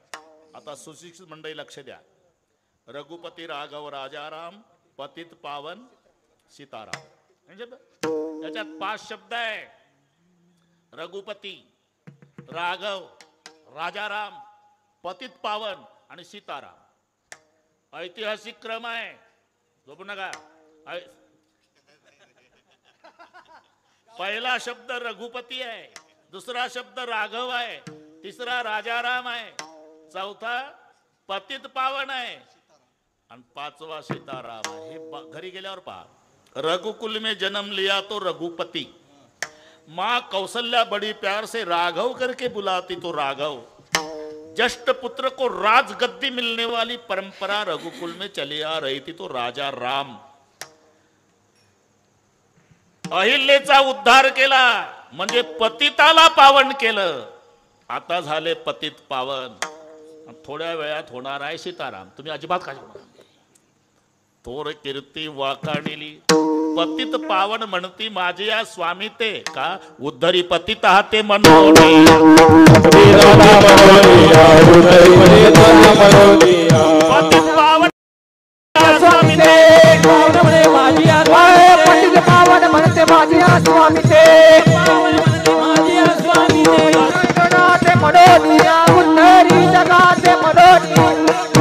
आता सुशिक्षित मंडळी लक्ष द्या रघुपती राघव राजाराम पतित पावन सीताराम म्हणजे त्याच्यात 5 शब्द आहे रघुपती राघव राजाराम पतित पावन आणि सीताराम ऐतिहासिक क्रम आहे झोपू नका पहिला शब्द रघुपती आहे दुसरा शब्द राघव आहे तिसरा राजाराम आहे चौथा पतित पावन आहे आणि 5वां सीताराम आहे हे घरी गेल्यावर पहा रघुकुल में जन्म लिया तो रघुपति माँ कौशल्या बड़ी प्यार से राघव करके बुलाती तो राघव जष्ट पुत्र को राज गद्दी मिलने वाली परंपरा रघुकुल में चली आ रही थी तो राजा राम अहिल्याचा उद्धार केला म्हणजे पतिताला पावन केलं आता झाले पतित पावन थोड्या वेळात होणार आहे सीताराम तुम्ही अजिबात काळजी करू नका थोर कीर्ती वाखाणली पतित पावन म्हणती माझे या स्वामी ते का उद्धरी पतित ते मनोनी पतित पावन स्वामी ते म्हणे माझी पतित पावन म्हणते माझी स्वामी ते माझी स्वामी जगाते मनोनिया उद्धरी जगाते मनोनी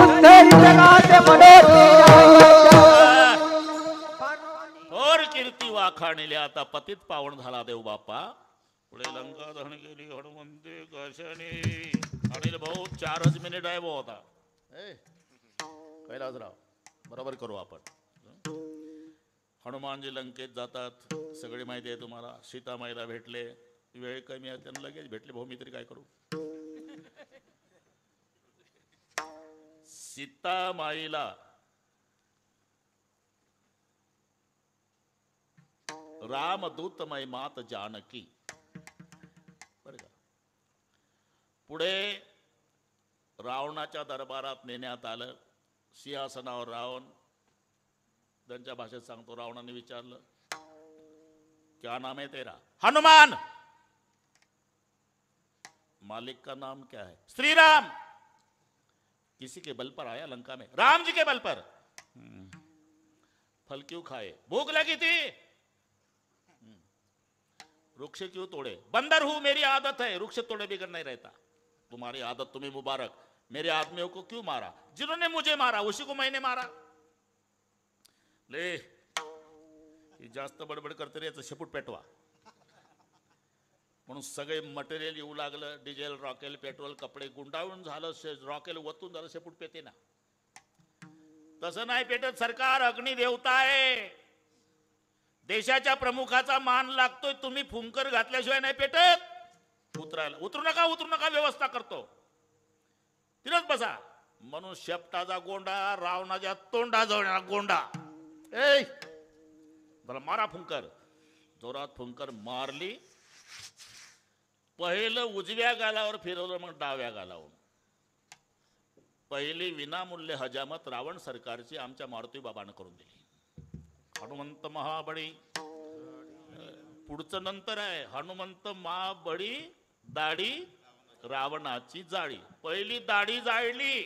उद्धरी जगाते मनोनी और कीर्ती वाखाणली आता पतित पावन झाला देव बापा पुढे लंका दहन केली हनुमंते कशाने अनिल भाऊ 4च मिनिट आहे भाऊ आता कैलासराव बरोबर करू आपण हनुमानजी लंकेत जातात सगळी माहिती आहे तुम्हाला सीतामाईला भेटले वेळ कमी आहे त्यांना लगेच भेटले भाऊ मी तरी काय करू सीतामाईला रामदूतमय मात जानकी बर का पुढे रावणाच्या दरबारात नेण्यात आलं सिंहासनावर रावण त्यांच्या भाषेत सांगतो रावणाने विचारलं क्या नाम है तेरा हनुमान मालिक का नाम क्या है श्री राम किसी के बल पर आया लंका में राम जी के बल पर फल क्यों खाए भूख लगी थी वृक्ष क्यों तोड़े बंदर हूं मेरी आदत है वृक्ष तोड़े बिगड़ नहीं रहता तुम्हारी आदत तुम्हें मुबारक मेरे आदमियों को क्यों मारा जिन्होंने मुझे मारा उसी को मैंने मारा ले जास्त बडबड करते रे शेपूट पेटवा म्हणून सगळे मटेरियल येऊ लागलं डिझेल रॉकेल पेट्रोल कपडे गुंडाळून झालं रॉकेल वतून झालं शेपूट पेते ना तसं नाही पेटत सरकार अग्निदेवता आहे देशाच्या प्रमुखाचा मान लागतोय तुम्ही फुंकर घातल्याशिवाय नाही पेटत उतरू नका व्यवस्था करतो तिथंच बसा म्हणून शेपटाचा गोंडा रावणाच्या तोंडाजवळ गोंडा ए बरं मारा फुंकर जोरात फुंकर मारली पहिलं उजव्या गालावर फिरवलं मग डाव्या गालावर पहिली विनामूल्य हजामत रावण सरकारची आमच्या मारुती बाबांना करून दिली हनुमंत महाबळी पुढचं नंतर आहे हनुमंत महाबळी दाढी रावणाची जाळी पहिली दाढी जाळली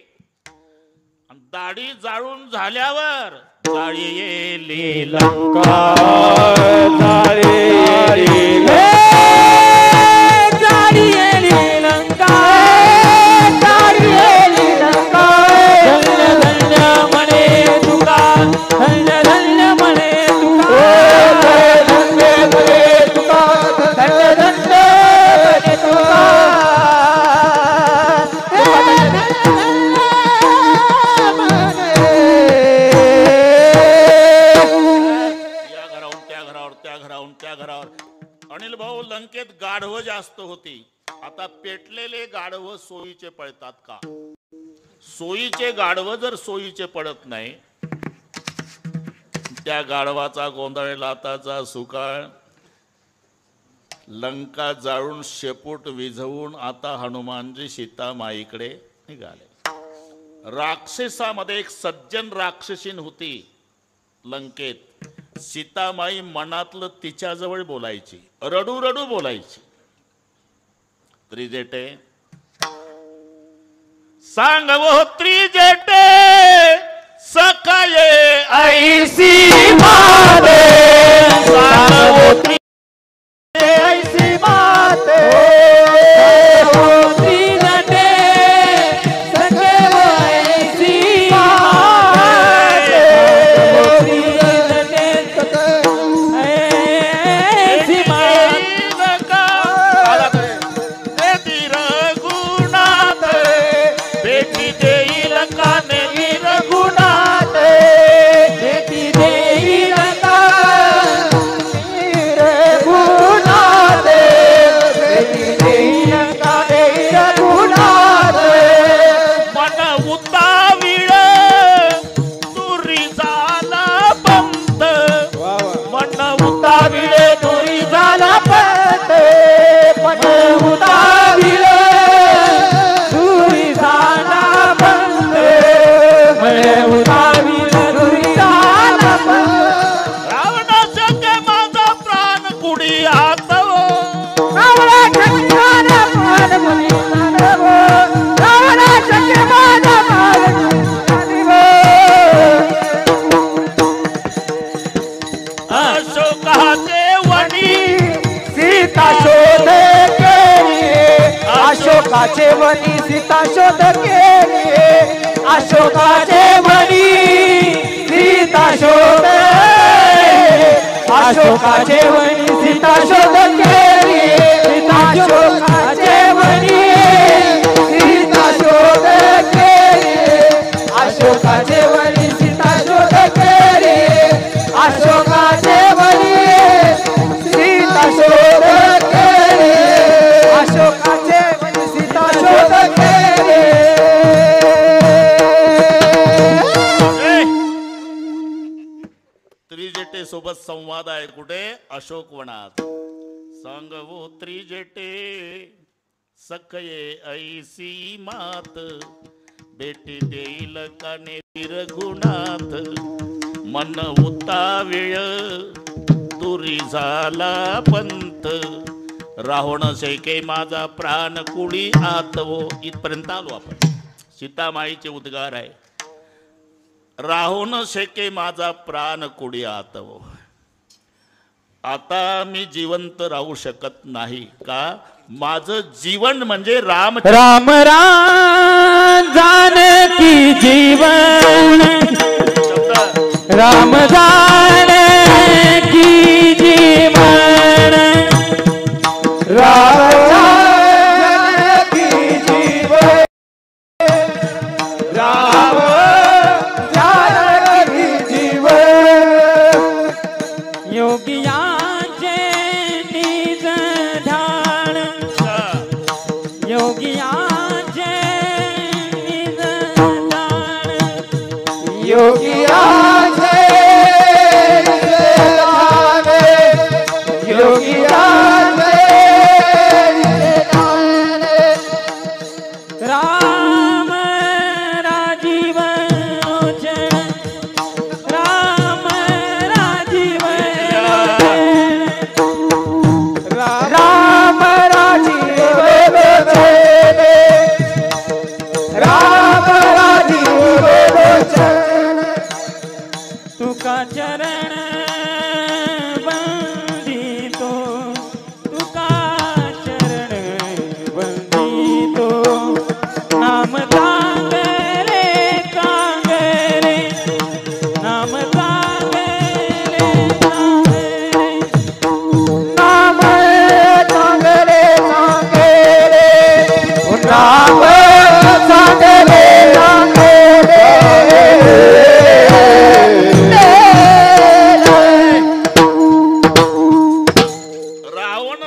आणि दाढी जाळून झाल्यावर जाळी येली लंका जाळे आमच्या घरावर अनिल भाऊ लंकेत गाढव जास्त होती, आता पेटलेले गाढव सोयीचे पळतात का? सोयीचे गाढव जर सोयीचे पडत नाही, त्या गाढवाचा गोंधळ लाताचा सुकाळ लंका जाळून शेपूट विझवून आता हनुमानजी सीतामाईकडे निघाले. राक्षसामध्ये एक सज्जन राक्षसीन होती लंकेत. सीतामाई मनातलं तिच्याजवळ बोलायची, रडू रडू बोलायची. त्रिजेटे सांग वो त्रिजेटे सकाये ऐसी माते सांग वो त्रि ऐसी माते त्रिजटे सखे वो ऐसी माते त्रिजटे ऐसी बेटी देईल काने गुणात बेटी देईल का गुणात गुणात मन उताविळ तुरी झाला पंत मन उताविळ तुरी झाला पत पण उताविल तुरी झाला बंद उताविल तुरी झाला बंद रावणाच्या के माझा प्राण कुडी आता अशोकाचे वणी सीता शोध केली अशोकाचे वनी सीता शोध केली अशोकाचे वनी सीता शोध अशोकाचे वनी सीता शोध केली अशोकाचे वनी सीता शोध केली अशोकाचे वनी सीता शोध केली अशोकाचे वनी सीता शोध केली अशोकाचे वनी सीता शोध केली त्रिजेटे सोबत संवाद आहे कुठे? अशोक वनात. सांग वो त्रिजेटे सखये ऐसी मात बेटी देईल काने रघुनाथ मन उताविळ तुरी झाला पंत रावण शेके माझा प्राण कुळी आतवो. इथपर्यंत आलो आपण. सीतामाईचे उद्गार आहे, राहून शेके माझा प्राण कुडी आतवो. आता मी जिवंत राहू शकत नाही का? माझं जीवन म्हणजे राम राम राम जानकी जीवन राम जानकी जीवन राम जानकी जीवन राम जानकी जीवन योगियाचे निज ध्यान योगियाचे निज ध्यान योगियाचे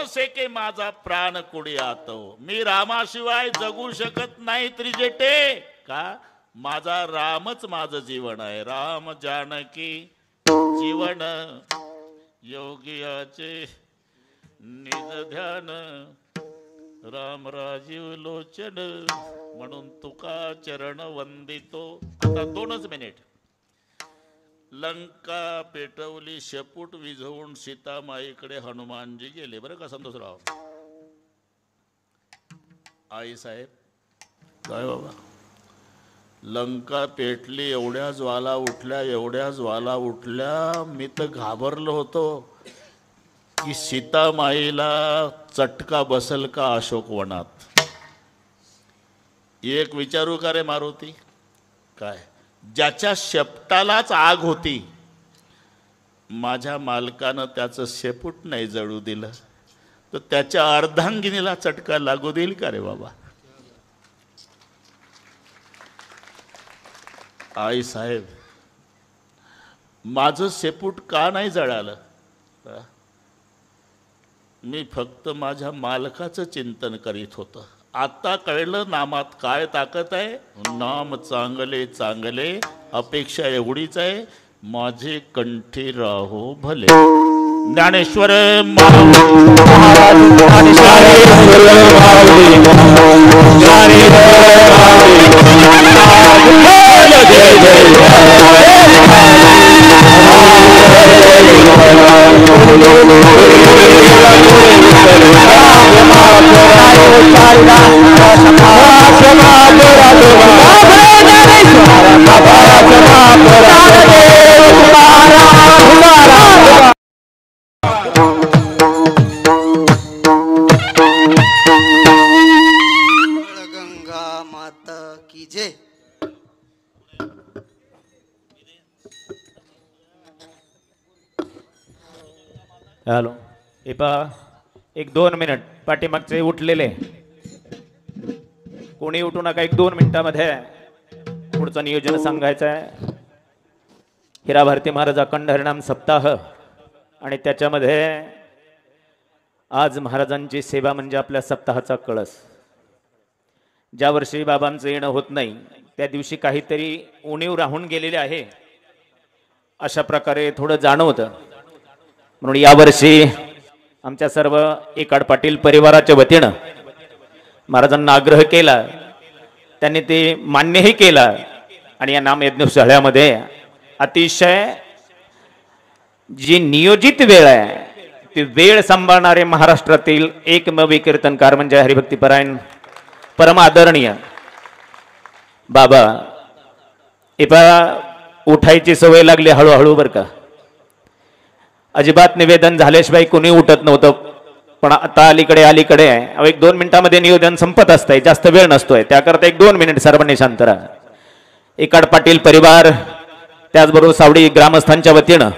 से के माझा प्राण कुडी आतो, मी रामाशिवाय जगू शकत नाही त्रिजेटे, का माझा रामच माझं जीवन आहे. राम जानकी जीवन योगियाचे निज ध्यान, राम राजीव लोचन म्हणून तुका चरण वंदितो. आता 2च मिनिट. लंका पेटवली, शेपूट विझवून सीतामाईकडे हनुमानजी गेले. बरं का संतोषराव? आई साहेब काय बाबा, लंका पेटली, एवढ्या ज्वाला उठल्या, एवढ्या ज्वाला उठल्या, मी तर घाबरलो होतो की सीतामाईला चटका बसल का अशोकवनात. एक विचारू का रे मारुती, काय ज्याच्या शेपटालाच आग होती, माझ्या मालकानं त्याचं शेपूट नाही जळू दिलं, तर त्याच्या अर्धांगिनीला चटका लागू देईल का रे बाबा? आई साहेब, माझं शेपूट का नाही जळालं? मी फक्त माझ्या मालकाचं चिंतन करीत होतं. आता कळलं नामात काय ताकद आहे. नाम चांगले चांगले, अपेक्षा एवढीच आहे, माझे कंठी राहो भले. ज्ञानेश्वर गंगा माता की जय. हॅलो, हे पहा, 1-2 मिनिट पाठीमागचे उठलेले कोणी उठू नका. 1-2 मिनिटामध्ये पुढचं नियोजन सांगायचं आहे. हिरा भारती महाराज अखंड हरिनाम सप्ताह, आणि त्याच्यामध्ये आज महाराजांची सेवा म्हणजे आपल्या सप्ताहाचा कळस. ज्या वर्षी बाबांचं येणं होत नाही त्या दिवशी काहीतरी उणीव राहून गेलेली आहे अशा प्रकारे थोडं जाणवतं. म्हणून यावर्षी आमच्या सर्व एकाड पाटील परिवाराच्या वतीनं महाराजांना आग्रह केला, त्यांनी ते मान्यही केला, आणि या नामयज्ञ सोहळ्यामध्ये अतिशय जी नियोजित वेळ आहे ती वेळ सांभाळणारे महाराष्ट्रातील एकमेव कीर्तनकार म्हणजे हरिभक्तीपरायण परम आदरणीय बाबा. उठायची सवय लागली हळूहळू बरं का. अजिबात निवेदन झाल्याशिवाय कोणी उठत नव्हतं, पण आता अलीकडे 1-2 मिनिटामध्ये निवेदन संपत असतंय, जास्त वेळ नसतोय. त्याकरता 1-2 मिनिट सर्वांनी शांत राहा. एकाड पाटील परिवार त्याचबरोबर सावडी ग्रामस्थांच्या वतीनं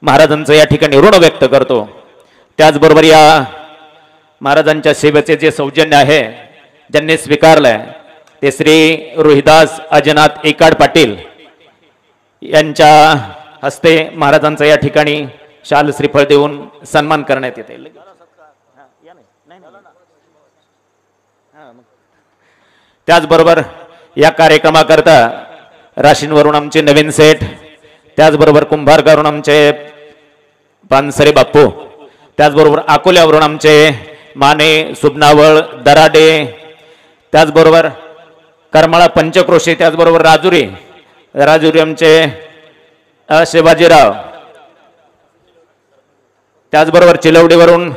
महाराजांचं या ठिकाणी ऋण व्यक्त करतो. त्याचबरोबर या महाराजांच्या सेवेचे जे सौजन्य आहे ज्यांनी स्वीकारलंय ते श्री रोहिदास अजनाथ एकाड पाटील यांच्या हस्ते महाराजांचा या ठिकाणी शाल श्रीफळ देऊन सन्मान करण्यात येते. त्याचबरोबर या कार्यक्रमाकरता राशींवरून आमचे नवीन सेठ, त्याचबरोबर कुंभारकरून आमचे पानसरे बाप्पू, त्याचबरोबर अकोल्यावरून आमचे माने, सुबनावळ, दराडे, त्याचबरोबर करमाळा पंचक्रोशी, त्याचबरोबर राजुरी आमचे शिवाजीराव, त्याचबरोबर चिलवडीवरून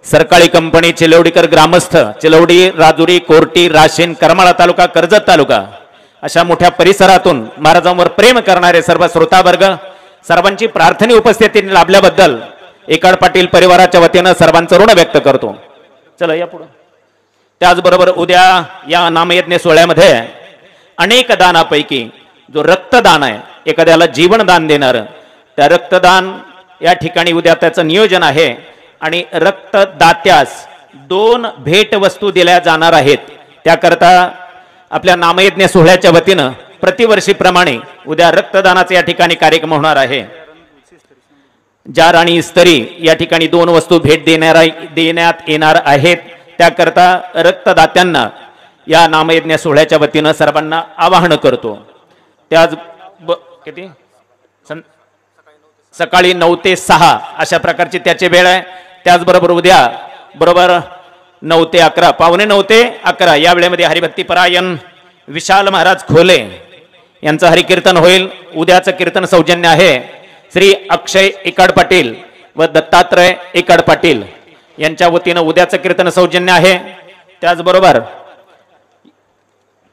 सरकारी कंपनी, चिलवडीकर ग्रामस्थ, चिलवडी, राजुरी, कोर्टी, राशीन, करमाळा तालुका, कर्जत तालुका अशा मोठ्या परिसरातून महाराजांवर प्रेम करणारे सर्व श्रोतावर्ग, सर्वांची प्रार्थनी उपस्थिती लाभल्याबद्दल एकाड पाटील परिवाराच्या वतीनं सर्वांचं ऋण व्यक्त करतो. चला या पुढे. त्याचबरोबर उद्या या नामयज्ञ सोहळ्यामध्ये अनेक दानापैकी जो रक्तदान आहे, एखाद्याला जीवनदान देणार, त्या रक्तदान या ठिकाणी उद्या त्याचं नियोजन आहे, आणि रक्तदात्यास 2 भेटवस्तू दिल्या जाणार आहेत. त्याकरता आपल्या नामयज्ञ सोहळ्याच्या वतीनं प्रतिवर्षीप्रमाणे उद्या रक्तदानाचा या ठिकाणी कार्यक्रम होणार आहे. जार आणि इस्त्री या ठिकाणी 2 वस्तू भेट देण्यात येणार आहेत. त्याकरता रक्तदात्यांना या नामयज्ञ सोहळ्याच्या वतीनं सर्वांना आवाहन करतो. त्याच किती सकाळी 9 ते 6 अशा प्रकारची त्याची वेळ आहे. त्याचबरोबर उद्या बरोबर 9 ते 11 पावणे 9 ते 11 या वेळेमध्ये हरिभक्तीपरायण विशाल महाराज खोले यांचं हरिकीर्तन होईल. उद्याचं कीर्तन सौजन्य आहे श्री अक्षय इकाड पाटील व दत्तात्रय इकाड पाटील यांच्या वतीनं उद्याचं कीर्तन सौजन्य आहे. त्याचबरोबर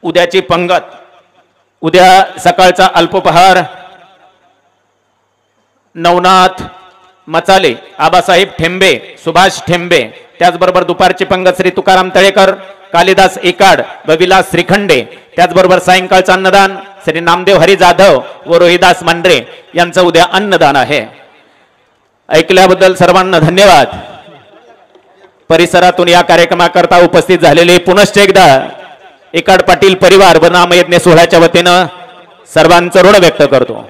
उद्याची पंगत, उद्या सकाळचा अल्पोपहार नवनाथ मचाले, आबासाहेब ठेंबे, सुभाष ठेंबे. त्याचबरोबर दुपारची पंगत श्री तुकाराम तळेकर, कालिदास एकाड व विलास श्रीखंडे. त्याचबरोबर सायंकाळचं अन्नदान श्री नामदेव हरी जाधव व रोहिदास मांढरे यांचं उद्या अन्नदान आहे. ऐकल्याबद्दल सर्वांना धन्यवाद. परिसरातून या कार्यक्रमाकरता उपस्थित झालेले पुनश्च एकदा इकाड पाटील परिवार व नामयज्ञ सोहळ्याच्या वतीनं सर्वांचं ऋण व्यक्त करतो.